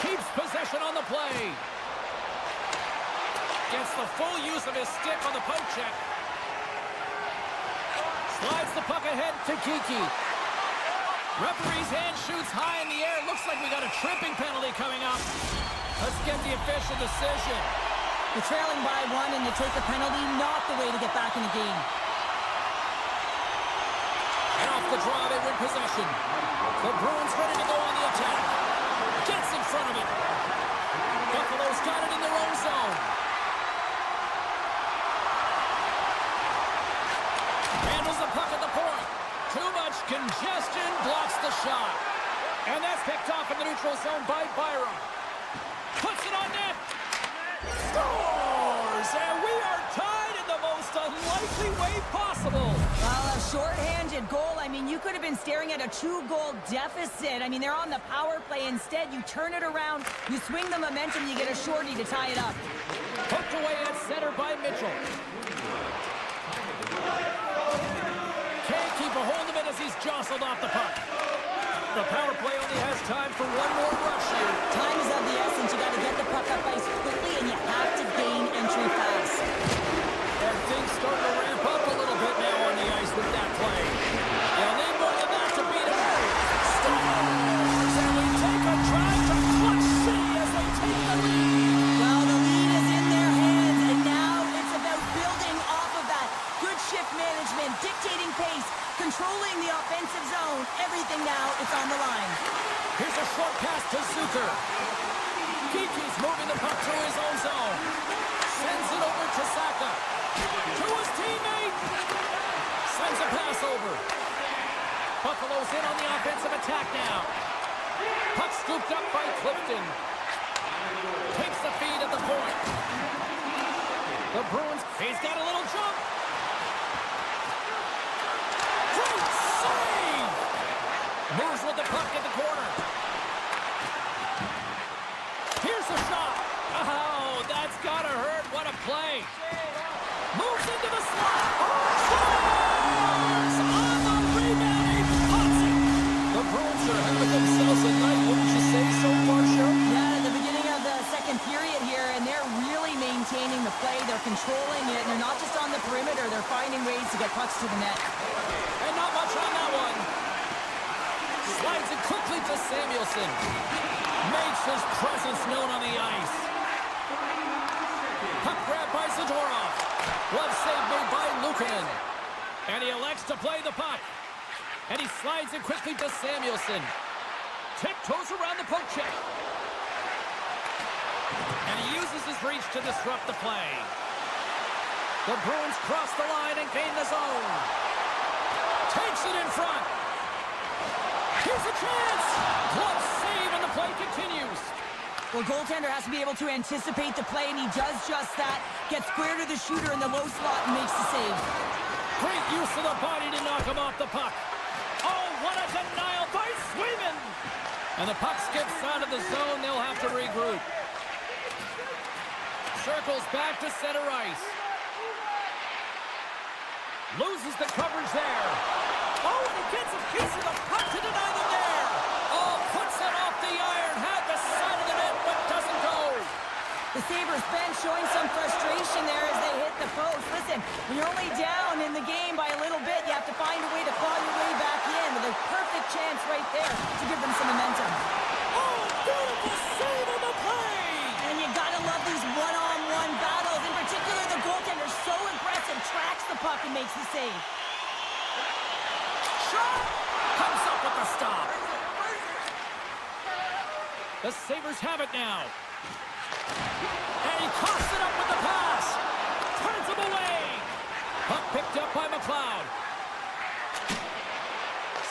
Keeps possession on the play. Gets the full use of his stick on the poke check. Slides the puck ahead to Kiki. Referee's hand shoots high in the air. Looks like we got a tripping penalty coming up. Let's get the official decision. You're trailing by one and you take a penalty, not the way to get back in the game. And off the draw, they win possession. The Bruins ready to go on the attack. Gets in front of it. Buffalo's got it in their own zone. Handles the puck at the point. Too much congestion, blocks the shot. And that's picked off in the neutral zone by Byram. Puts it on net. Scores! And we are tied in the most unlikely way possible. Well, a short-handed goal. I mean, you could have been staring at a 2-goal deficit. I mean, they're on the power play. Instead, you turn it around, you swing the momentum, you get a shorty to tie it up. Hooked away at center by Mitchell. Can't keep a hold of it as he's jostled off the puck. The power play only has time for one more rush here. Time is of the essence. You got to get the puck up ice quickly, and you have to gain entry fast. And things starting to ramp up a little bit now on the ice with that play. They'll need more than that to beat him. Stars! And we take a drive to Clutch City as they take the lead. Well, the lead is in their hands, and now it's about building off of that. Good shift management, dictating pace, controlling the offensive zone. Everything now is on the line. Here's a short pass to Zucker. Kiki's moving the puck through his own zone. Sends it over to Saka. To his teammate. Sends a pass over. Buffalo's in on the offensive attack now. Puck scooped up by Clifton. Takes the feed at the point. The Bruins, he's got a little jump. Great save! Moves with the puck at the corner. Here's a shot. Oh, that's gotta hurt. What a play. Moves into the slot. Scores! On the rebound, he pots it. The Bruins are having themselves a night, wouldn't you say so far, Cheryl? Yeah, at the beginning of the second period here, and they're really maintaining the play. They're controlling it, and they're not just on the perimeter. They're finding ways to get pucks to the net. And not much on that one. Slides it quickly to Samuelson. Makes his presence known on the ice. Puck grab by Zadorov. Glove save made by Luukkonen. And he elects to play the puck. And he slides it quickly to Samuelson. Tiptoes around the poke check. And he uses his reach to disrupt the play. The Bruins cross the line and gain the zone. Takes it in front. Here's a chance. Glove save and the play continues. Well, goaltender has to be able to anticipate the play, and he does just that. Gets square to the shooter in the low slot and makes the save. Great use of the body to knock him off the puck. Oh, what a denial by Swayman. And the puck skips out of the zone. They'll have to regroup. Circles back to center ice. Loses the coverage there. Oh, and he gets a piece of the puck to deny them there. Oh, puts it off the iron. Had the side of the net, but doesn't go. The Sabres bench showing some frustration there as they hit the post. Listen, when you're only down in the game by a little bit, you have to find a way to claw your way back in with a perfect chance right there to give them some momentum. Oh, beautiful save on the play. And you gotta love these one-on-one battles. In particular, the goaltender so aggressive, tracks the puck and makes the save. Shot! Comes up with the stop. The Sabres have it now. And he coughs it up with the pass. Turns him away. Puck picked up by McLeod.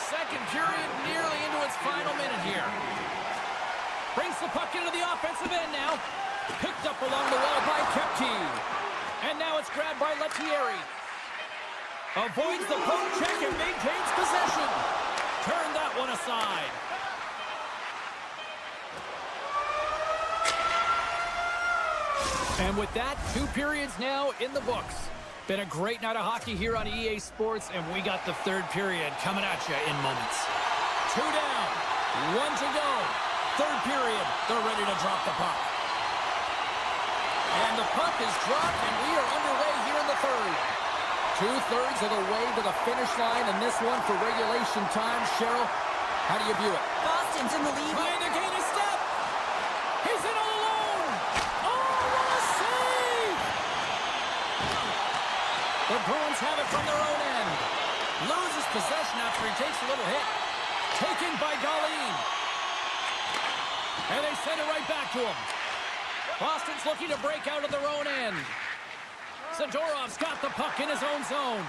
Second period nearly into its final minute here. Brings the puck into the offensive end now. Picked up along the wall by Kepke. And now it's grabbed by Lettieri. Avoids the poke check and maintains possession. Turn that one aside. And with that, 2 periods now in the books. Been a great night of hockey here on EA Sports, and we got the 3rd period coming at you in moments. 2 down, 1 to go. 3rd period, they're ready to drop the puck. And the puck is dropped, and we are underway here in the 3rd. 2/3 of the way to the finish line, and this one for regulation time. Cheryl, how do you view it? Boston's in the lead. Trying to gain a step. He's in all alone. possession after he takes a little hit. Taken by Darlene. And they send it right back to him. Boston's looking to break out of their own end. Zadorov's got the puck in his own zone.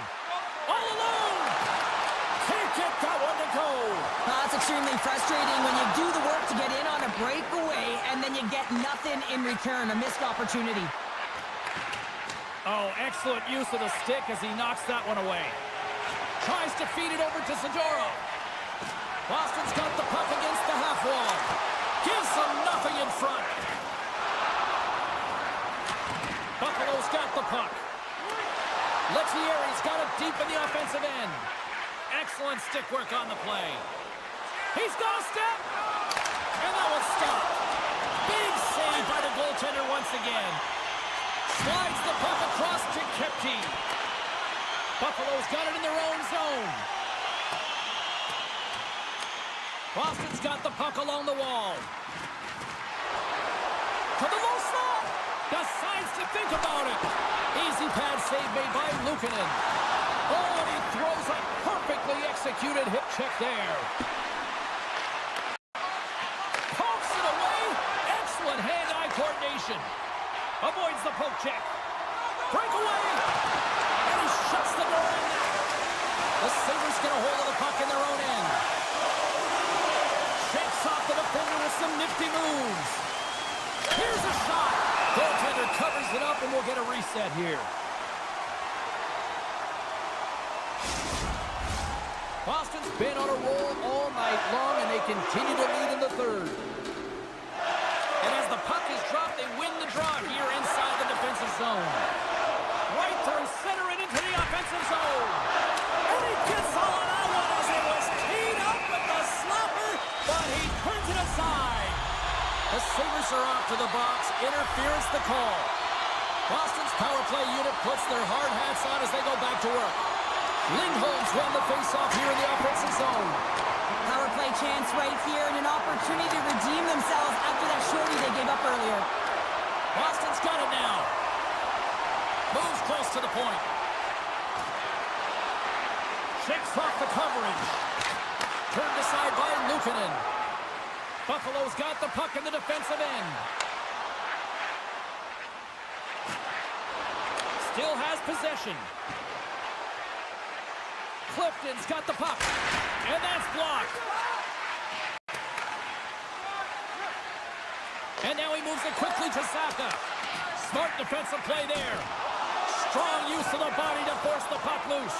All alone! Can't get that one to go. It's extremely frustrating when you do the work to get in on a breakaway and then you get nothing in return, a missed opportunity. Oh, excellent use of the stick as he knocks that one away. Tries to feed it over to Zadorov. Boston's got the puck against the half wall. Gives them nothing in front. Buffalo's got the puck. Lettieri's got it deep in the offensive end. Excellent stick work on the play. He's got a step. And that one's stopped. Big save by the goaltender once again. Slides the puck across to Kepke. Buffalo's got it in their own zone. Boston's got the puck along the wall. To the low slot. Decides to think about it. Easy pad save made by Luukkonen. Oh, and he throws a perfectly executed hip check there. Pokes it away. Excellent hand-eye coordination. Avoids the poke check. Breakaway. And he shuts the door on that. The Sabres get a hold of the puck in their own end. Shakes off the defender with some nifty moves. Here's a shot. Goaltender covers it up and we'll get a reset here. Boston's been on a roll all night long and they continue to lead in the third. And as the puck is dropped, they win the draw here inside the defensive zone. Right through center and into the offensive zone. And he gets all of that one as it was teed up with the slapper, but he turns it aside. The Sabres are off to the box. Interference the call. Boston's power play unit puts their hard hats on as they go back to work. Lindholm's won the faceoff here in the offensive zone. Power play chance right here and an opportunity to redeem themselves after that shorty they gave up earlier. Boston's got it now. Moves close to the point. Shakes off the coverage. Turned aside by Luukkonen. Buffalo's got the puck in the defensive end. Still has possession. Clifton's got the puck. And that's blocked. And now he moves it quickly to Saka. Smart defensive play there. Strong use of the body to force the puck loose.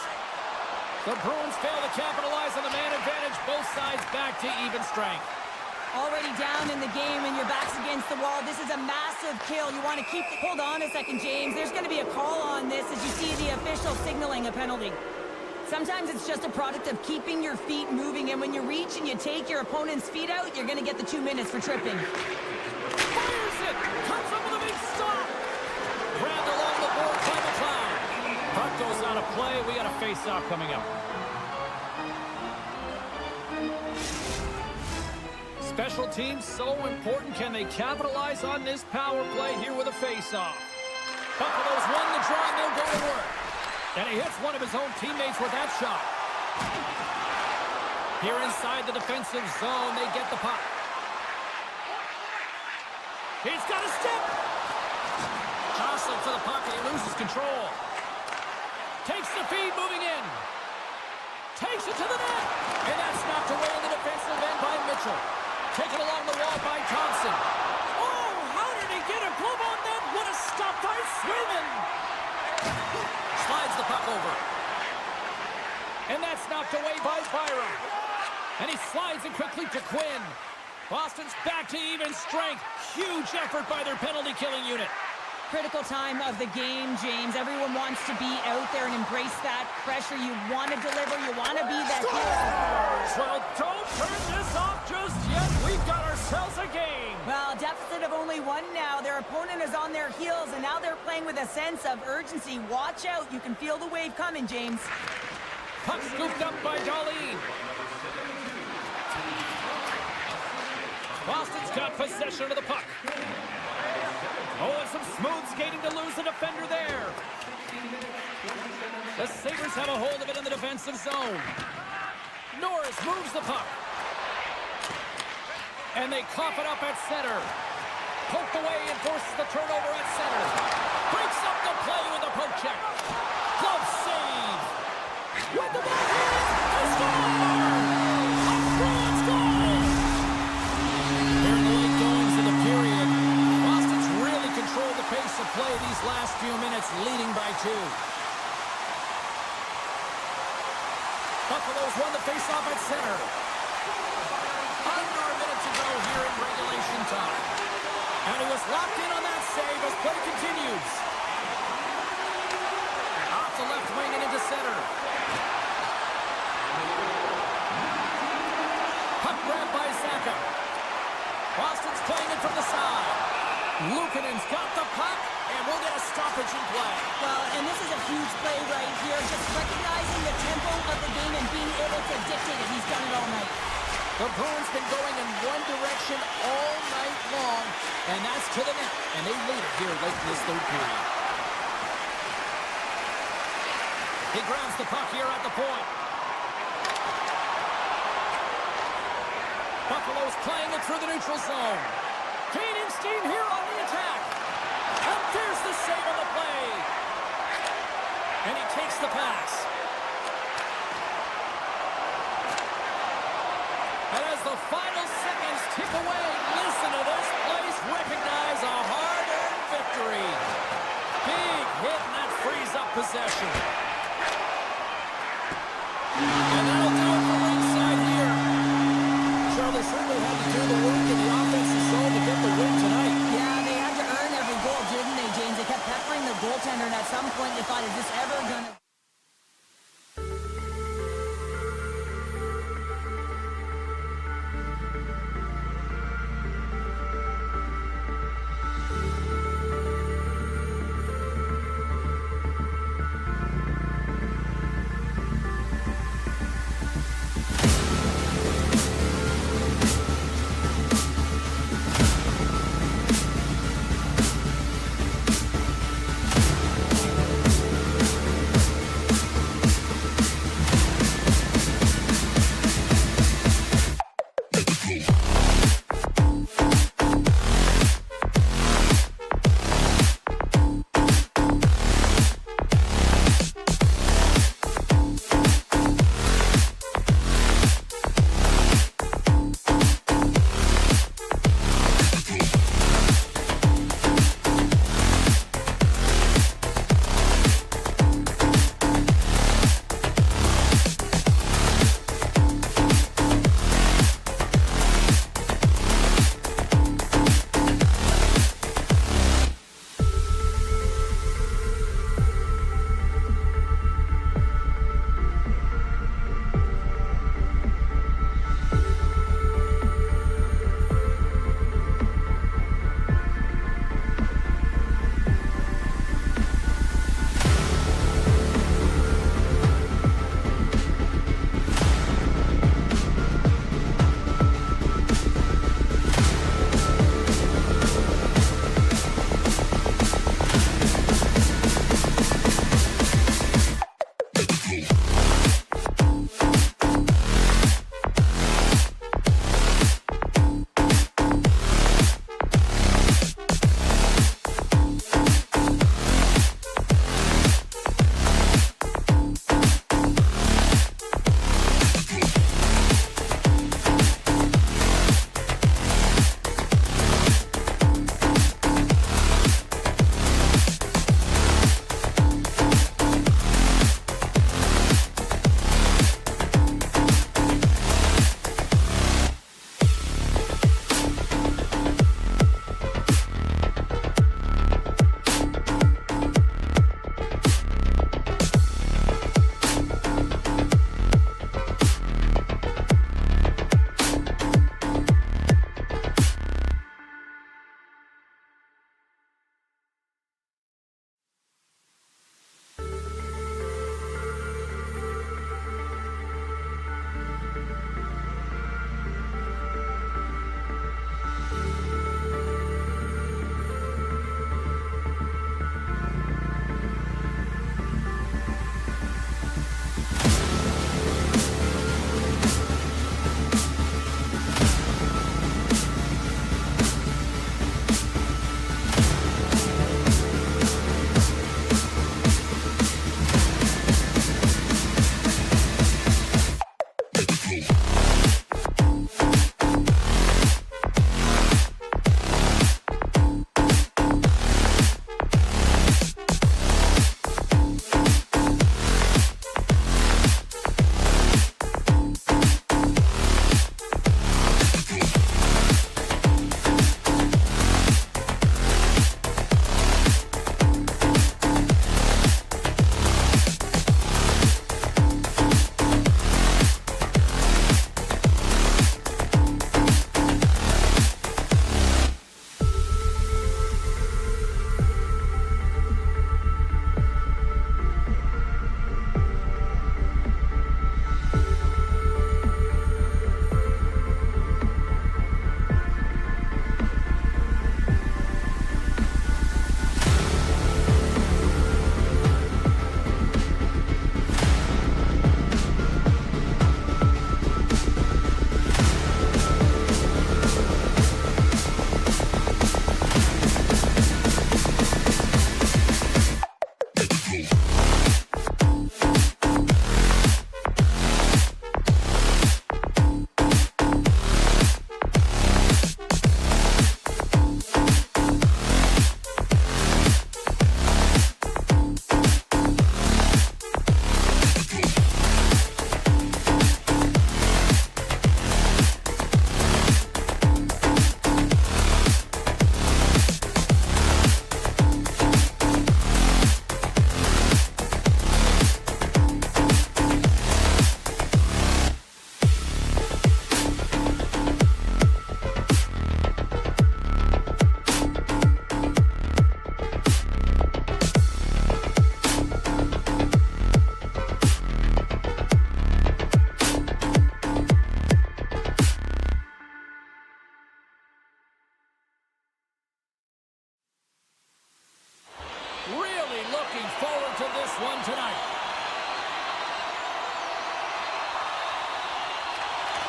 The Bruins fail to capitalize on the man advantage. Both sides back to even strength. Already down in the game and your back's against the wall. This is a massive kill. You want to keep the... Hold on a second, James. There's going to be a call on this as you see the official signaling a penalty. Sometimes it's just a product of keeping your feet moving, and when you reach and you take your opponent's feet out, you're going to get the 2 minutes for tripping. Fires it! Comes up with a big stop! Grabbed along the board by McLeod. Puck goes out of play. We got a face-off coming up. Special teams so important. Can they capitalize on this power play here with a face-off? Buffalo's won the draw and they'll go to work. And he hits one of his own teammates with that shot. Here inside the defensive zone, they get the puck. He's got a step. Jostling for the puck and he loses control. Takes the feed, moving in. Takes it to the net. And that's knocked away in the defensive end by Mitchell. Taken along the wall by Thompson. Oh, how did he get a glove on that? What a stop by Swayman. Slides the puck over. And that's knocked away by Byron. And he slides it quickly to Quinn. Boston's back to even strength. Huge effort by their penalty-killing unit. Critical time of the game, James. Everyone wants to be out there and embrace that pressure. You want to deliver. You want to be that hero. Well, don't turn this off just yet. We've got ourselves a game. Well, deficit of only one now. Their opponent is on their heels, and now they're playing with a sense of urgency. Watch out. You can feel the wave coming, James. Puck scooped up by Darlene. Boston's got possession of the puck. Oh, and some smooth skating to lose the defender there. The Sabres have a hold of it in the defensive zone. Norris moves the puck. And they cough it up at center. Poked away and forces the turnover at center. Breaks up the play with a poke check. Glove save. With the ball here, they score! A Bruins goal! Here in the late goings of the period, Boston's really controlled the pace of play these last few minutes, leading by 2. Buffalo's won the faceoff at center. Under a minute to go here in regulation time. And he was locked in on that save as play continues. Off the left wing and into center. Puck grab by Zaka. Boston's playing it from the side. Luukkonen's got the puck, and we'll get a stoppage in play. Well, and this is a huge play right here. Just recognizing the tempo of the game and being able to dictate it. He's done it all night. The Bruins been going in one direction all night long, and that's to the net. And they lead it here late in this third period. He grabs the puck here at the point. Buffalo's playing it through the neutral zone. Gaining steam here on the attack. And there's the save on the play. And he takes the pass. And as the final seconds tick away, listen to this place recognize a hard-earned victory. Big hit, and that frees up possession. And that'll do it for ringside here. Charlie certainly had to do the work in the offensive zone to get the win tonight. Yeah, they had to earn every goal, didn't they, James? They kept peppering the goaltender, and at some point they thought, is this ever going to...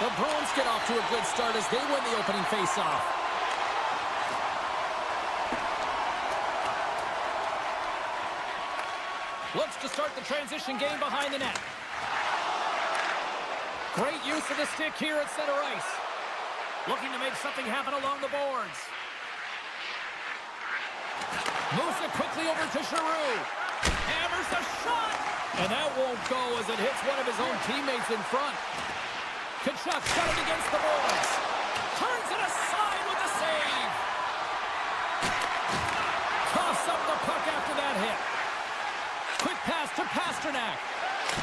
The Bruins get off to a good start as they win the opening faceoff. Looks to start the transition game behind the net. Great use of the stick here at center ice. Looking to make something happen along the boards. Moves it quickly over to Giroux. Hammers a shot. And that won't go as it hits one of his own teammates in front. Kachuk got it against the boards. Turns it aside with the save. Coughs up the puck after that hit. Quick pass to Pasternak.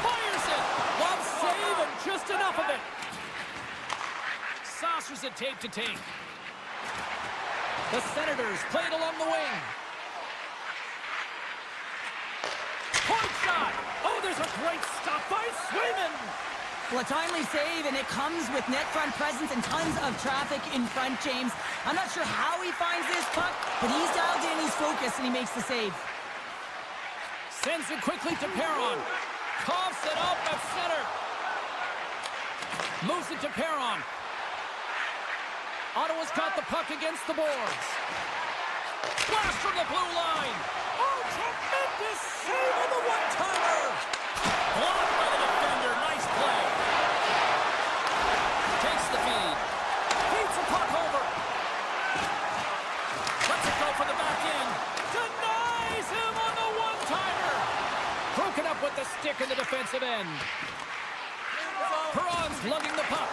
Fires it. Love save and just enough of it. Saucers it tape to tape. The Senators play it along the wing. Point shot. Oh, there's a great stop by Swayman. Well, a timely save, and it comes with net front presence and tons of traffic in front, James. I'm not sure how he finds this puck, but he's dialed in, he's focused, and he makes the save. Sends it quickly to Perron. Coughs it up at center. Moves it to Perron. Ottawa's got the puck against the boards. Blast from the blue line. Oh, tremendous save on the one-timer. Blocked by the defender. Nice play. Takes the feed. Feeds the puck over. Lets it go for the back end. Denies him on the one-timer. Broken up with the stick in the defensive end. Perron's lugging the puck.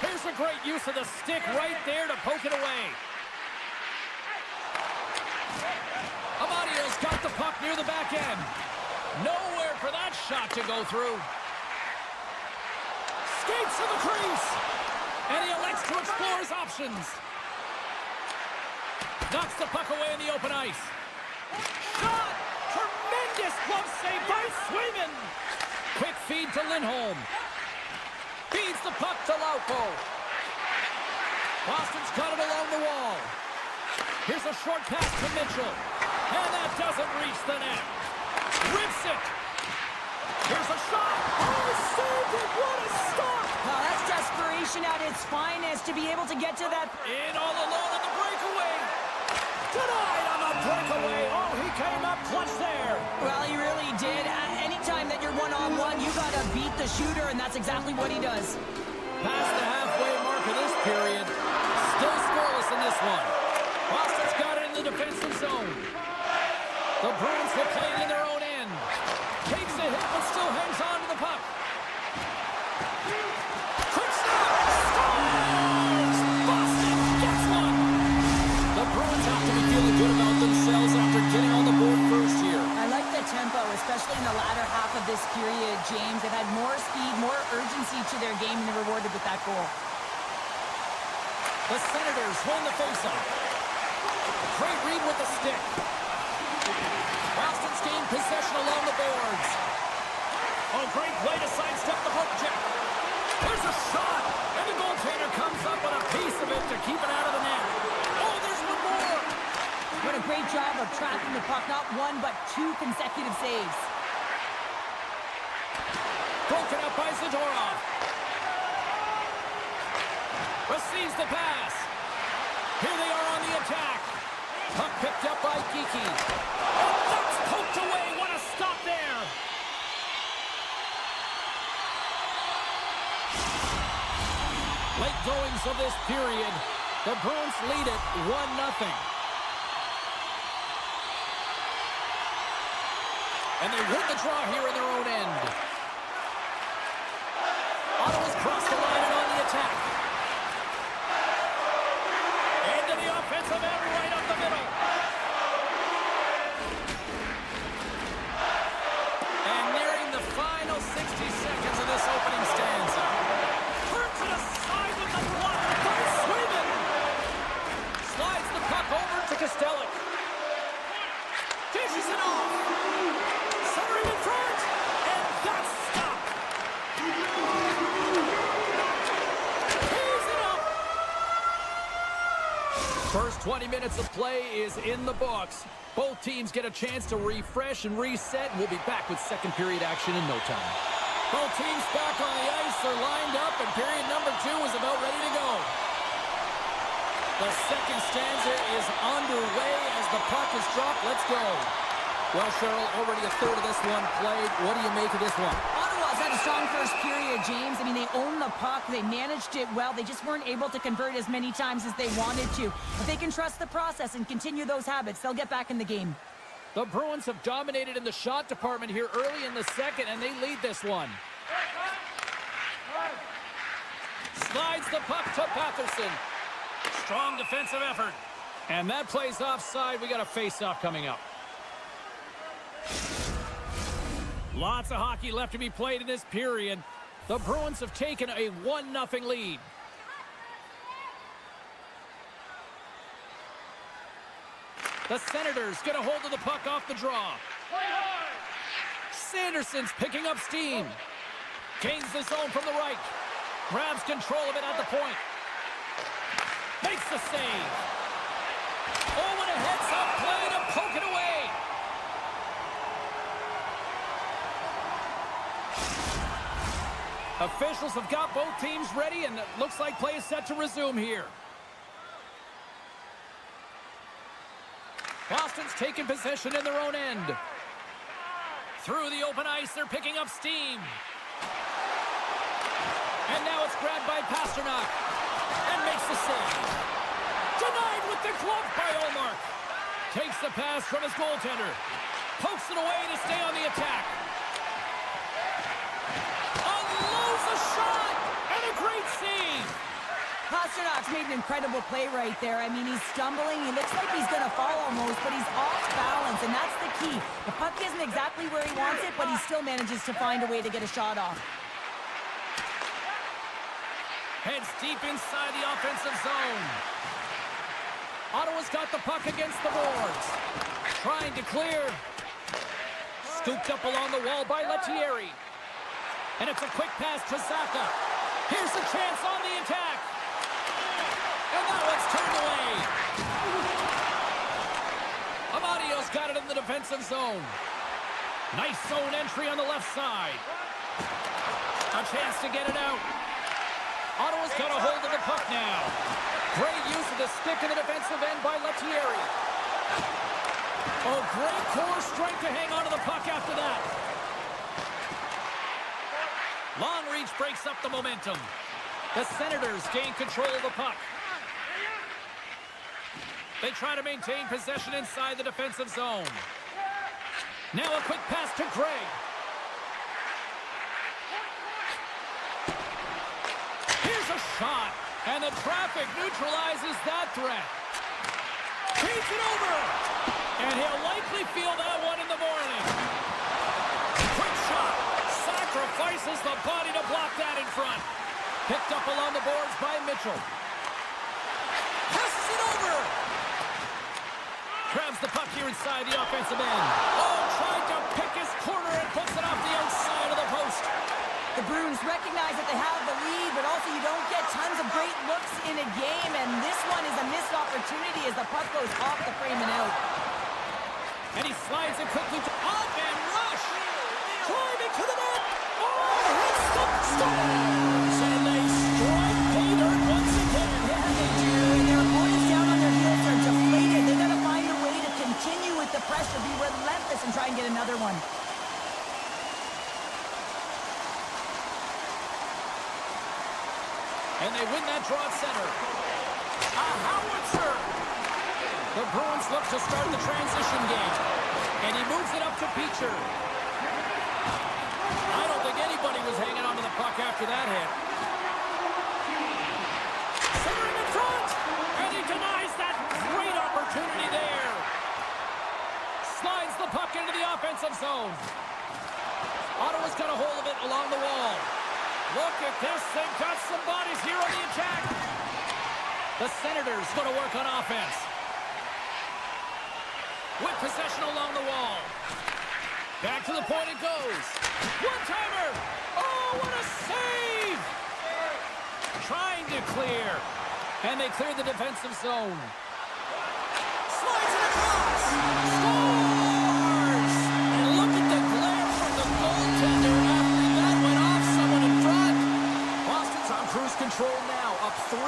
Here's a great use of the stick right there to poke it away. Amadio's got the puck near the back end. Nowhere for that shot to go through. Skates to the crease. And he elects to explore his options. Knocks the puck away in the open ice. Shot! Tremendous glove save by Swayman. Quick feed to Lindholm. Feeds the puck to Laupo. Boston's got it along the wall. Here's a short pass to Mitchell. And that doesn't reach the net. Rips it. Here's a shot. Oh, saved it. What a stop. Well, that's desperation at its finest to be able to get to that. In all alone on the breakaway. Denied on the breakaway. Oh, he came up clutch there. Well, he really did. Anytime that you're one-on-one, you got to beat the shooter, and that's exactly what he does. Past the halfway mark of this period. Still scoreless in this one. Boston's got it in the defensive zone. The Bruins will play it in their own end. Takes a hit, but still hangs on to the puck. Quick snap! Scores! Boston gets one! The Bruins have to be feeling good about themselves after getting on the board first here. I like the tempo, especially in the latter half of this period, James. They've had more speed, more urgency to their game, and they're rewarded with that goal. The Senators win the faceoff. Great read with the stick. Boston's gained possession along the boards. Oh, great play to sidestep the hook check. There's a shot, and the goaltender comes up with a piece of it to keep it out of the net. Oh, there's one more. What a great job of tracking the puck. Not one, but two consecutive saves. Broken up by Zadorov. Receives the pass. Here they are on the attack. Puck picked up by Geekie. Oh, that's poked away. What a stop there. Late goings of this period. The Bruins lead it 1-0. And they win the draw here in their own end. Ottawa's crossed the line and on the attack. Into the offensive end right up the middle. And nearing the final 60 seconds of this opening stanza. Turns it aside with the block by Swayman. Slides the puck over to Kostelic. Dishes it off. Centering in front. And that's stopped. Tees it up. First 20 minutes of play is in the books. Both teams get a chance to refresh and reset, and we'll be back with second period action in no time. Both teams back on the ice are lined up, and period number 2 is about ready to go. The second stanza is underway as the puck is dropped. Let's go. Well, Cheryl, already a third of this one played. What do you make of this one? Ottawa's had a strong first period, James. I mean, they owned the puck. They managed it well. They just weren't able to convert as many times as they wanted to. If they can trust the process and continue those habits, they'll get back in the game. The Bruins have dominated in the shot department here early in the second, and they lead this one. Slides the puck to Patterson. Strong defensive effort. And that plays offside. We got a face-off coming up. Lots of hockey left to be played in this period. The Bruins have taken a 1-0 lead. The Senators get a hold of the puck off the draw. Sanderson's picking up steam. Gains the zone from the right. Grabs control of it at the point. Makes the save. Oh, and a heads-up play to poke it away. Officials have got both teams ready, and it looks like play is set to resume here. Boston's taking possession in their own end. Through the open ice, they're picking up steam. And now it's grabbed by Pasternak. And makes the save. Denied with the glove by Olmark. Takes the pass from his goaltender. Pokes it away to stay on the attack. Unloads a shot. And a great save. Pasternak's made an incredible play right there. I mean, he's stumbling. He looks like he's going to fall almost, but he's off balance, and that's the key. The puck isn't exactly where he wants it, but he still manages to find a way to get a shot off. Heads deep inside the offensive zone. Ottawa's got the puck against the boards. Trying to clear. Scooped up along the wall by Lettieri. And it's a quick pass to Zaka. Here's the chance on the attack. And that one's turned away. Amadio's got it in the defensive zone. Nice zone entry on the left side. A chance to get it out. Ottawa's got a hold of the puck now. Great use of the stick in the defensive end by Lettieri. Oh, great core strength to hang on to the puck after that. Long reach breaks up the momentum. The Senators gain control of the puck. They try to maintain possession inside the defensive zone. Now a quick pass to Gregg. Here's a shot, and the traffic neutralizes that threat. Feeds it over, and he'll likely feel that one in the morning. Quick shot, sacrifices the body to block that in front. Picked up along the boards by Mitchell. Passes it over. Grabs the puck here inside the offensive end. Oh, tried to pick his corner and puts it off the outside of the post. The Bruins recognize that they have the lead, but also you don't get tons of great looks in a game, and this one is a missed opportunity as the puck goes off the frame and out. And he slides it quickly to up and rush. Driving to the net. Oh, hits the Stars. And they strike pay dirt once again. Yeah, they do, and their opponents down on their heels are deflated. They've got to find a way to continue with the pressure, be relentless, and try and get another one. And they win that draw at center. A howitzer. The Bruins look to start the transition game. And he moves it up to Beecher. I don't think anybody was hanging on to the puck after that hit. Centering in front. And he denies that great opportunity there. Slides the puck into the offensive zone. Ottawa's got a hold of it along the wall. Look at this. They've got some bodies here on the attack. The Senators going to work on offense. With possession along the wall. Back to the point it goes. One-timer. Oh, what a save. Trying to clear. And they clear the defensive zone. Cross! Scores! And look at the glare from the goaltender after that went off someone in front. Boston's on cruise control now, up 3-0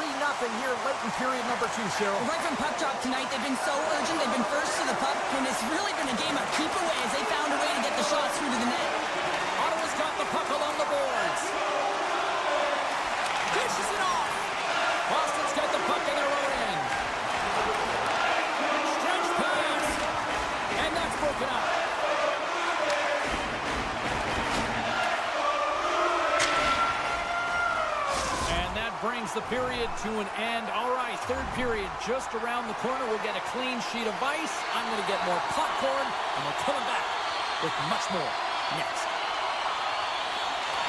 here late in period number 2, Cheryl. Right from puck drop tonight, they've been so urgent. They've been first to the puck, and it's really been a game of keep away as they found a way to get the shots through to the net. Ottawa's got the puck along the boards. Dishes it off. Boston's got the puck in their own end. Stretch pass. And that's broken up. And that brings the period to an end. All right, third period just around the corner. We'll get a clean sheet of ice. I'm going to get more popcorn, and we're coming back with much more next.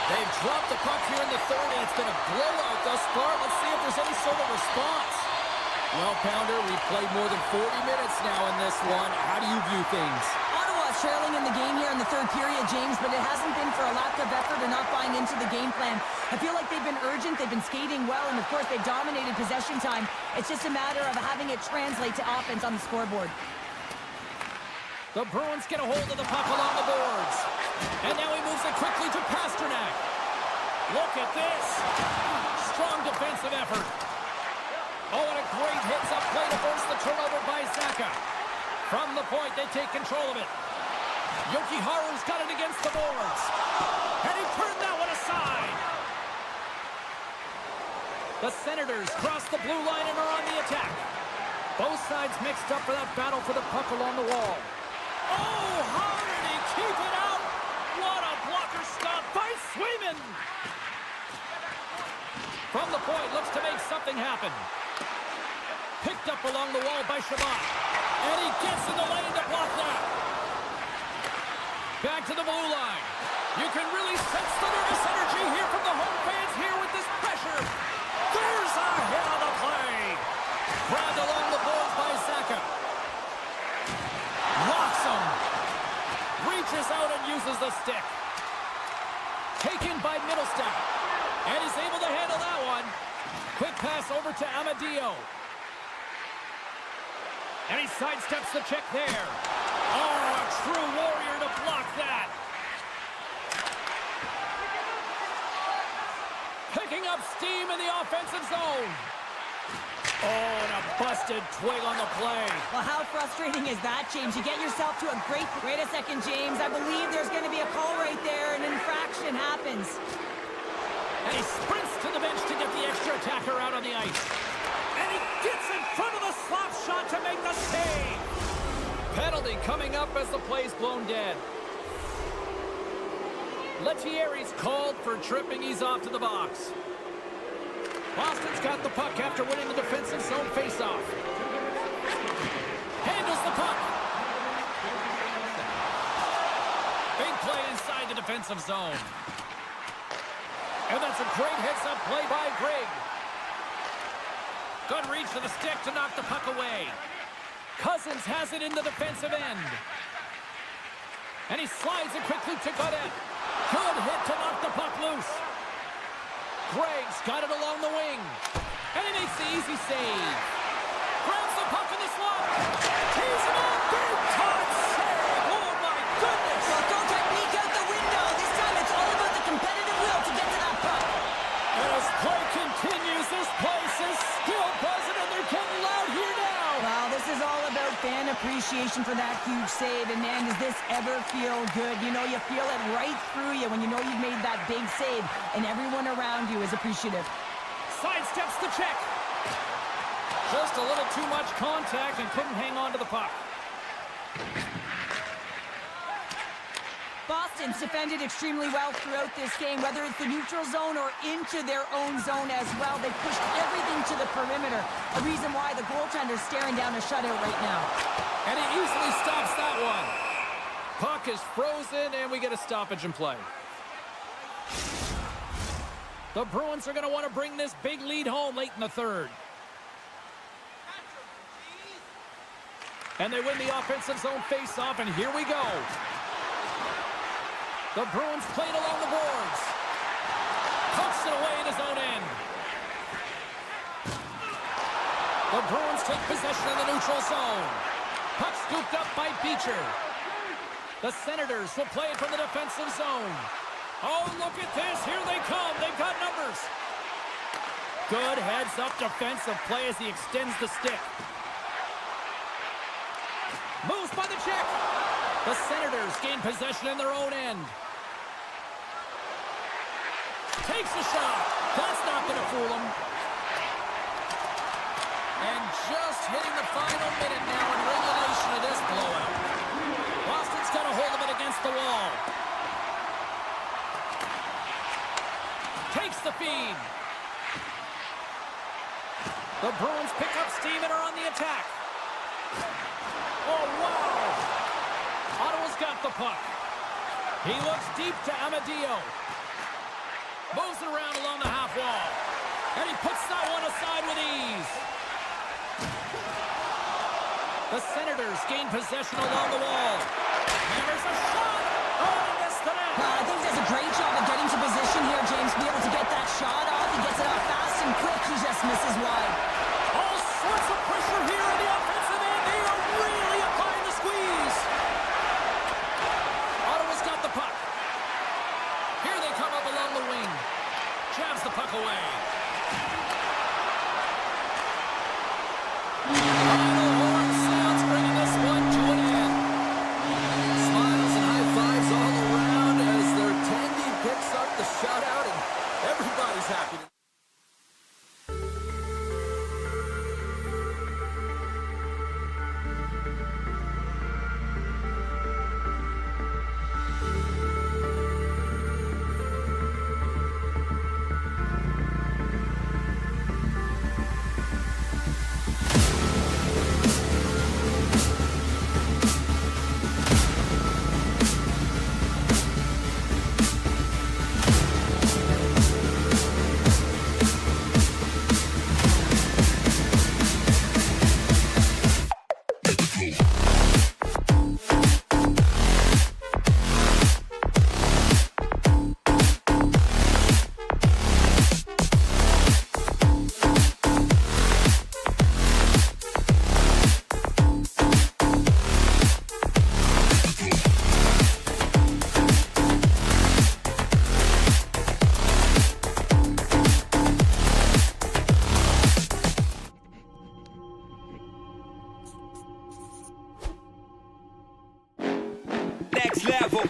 They've dropped the puck here in the third, and it's been a blowout thus far. Let's see if there's any sort of response. Well, Pounder, we've played more than 40 minutes now in this one. How do you view things? Ottawa's trailing in the game here in the third period, James, but it hasn't been for a lack of effort or not buying into the game plan. I feel like they've been urgent, they've been skating well, and of course they've dominated possession time. It's just a matter of having it translate to offense on the scoreboard. The Bruins get a hold of the puck along the boards. And now he moves it quickly to Pasternak. Look at this. Strong defensive effort. Oh, and a great hits-up play to force the turnover by Zacha. From the point, they take control of it. Jokiharu's got it against the boards. And he turned that one aside. The Senators cross the blue line and are on the attack. Both sides mixed up for that battle for the puck along the wall. Oh, how did he keep it out? What a blocker stop by Swayman. From the point, looks to make something happen. Picked up along the wall by Shabbat. And he gets in the lane to block that. Back to the blue line. You can really sense the nervous energy here from the home fans here with this pressure. There's a hit on the play. Grabbed along the boards by Zacha. Locks him. Reaches out and uses the stick. Taken by Middlestat. And he's able to handle that one. Quick pass over to Amadio. And he sidesteps the check there. Oh, a true warrior to block that. Picking up steam in the offensive zone. Oh, and a busted twig on the play. Well, how frustrating is that, James? You get yourself to a great... Wait a second, James. I believe there's going to be a call right there. An infraction happens. And he sprints to the bench to get the extra attacker out on the ice. And he gets in front of the slap shot to make the save. Penalty coming up as the play's blown dead. Lettieri's called for tripping. He's off to the box. Boston's got the puck after winning the defensive zone faceoff. Handles the puck. Big play inside the defensive zone. And that's a great hits-up play by Grigg. Good reach to the stick to knock the puck away. Cousins has it in the defensive end. And he slides it quickly to Godet. Good hit to knock the puck loose. Gregg's got it along the wing. And he makes the easy save. Grabs the puck in the slot. Tees him up. Big time save. Oh, my goodness. Well, don't technique out the window. This time it's all about the competitive will to get to that puck. And as play continues, this place is still buzzing, and they're getting loud here now. Well, this is all about fan appreciation for that huge save. And, man, does this ever feel good? You know, you feel it right through you when you know you've made that big save, and everyone around you is appreciative. Sidesteps the check. Just a little too much contact and couldn't hang on to the puck. Boston's defended extremely well throughout this game, whether it's the neutral zone or into their own zone as well. They pushed everything to the perimeter, a reason why the goaltender's staring down a shutout right now. And he easily stops that one. Puck is frozen, and we get a stoppage in play. The Bruins are going to want to bring this big lead home late in the third. And they win the offensive zone face-off, and here we go. The Bruins played along the boards. Pumps it away in his own end. The Bruins take possession of the neutral zone. Puck Scooped up by Beecher. The Senators will play it from the defensive zone. Oh, look at this. Here they come. They've got numbers. Good heads-up defensive play as he extends the stick. Moves by the check. The Senators gain possession in their own end. Takes a shot. That's not going to fool him. And just hitting the final minute now in regulation of this blowout. Boston's got a hold of it against the wall. Takes the feed. The Bruins pick up steam and are on the attack. Oh, wow. Ottawa's got the puck. He looks deep to Amadio. Moves it around along the half wall. And he puts that one aside with ease. The Senators gain possession along the wall. There's a shot. Oh, he missed the net. I think he does a great job of getting to position here, James, to be able to get that shot off. He gets it off fast and quick. He just misses wide. All sorts of pressure here in the offensive end. They are really applying the squeeze. Ottawa's got the puck. Here they come up along the wing. Jabs the puck away. Final horn sounds, bringing this one to an end. Smiles and high fives all around as their Tandy picks up the shutout, and everybody's happy. Next level.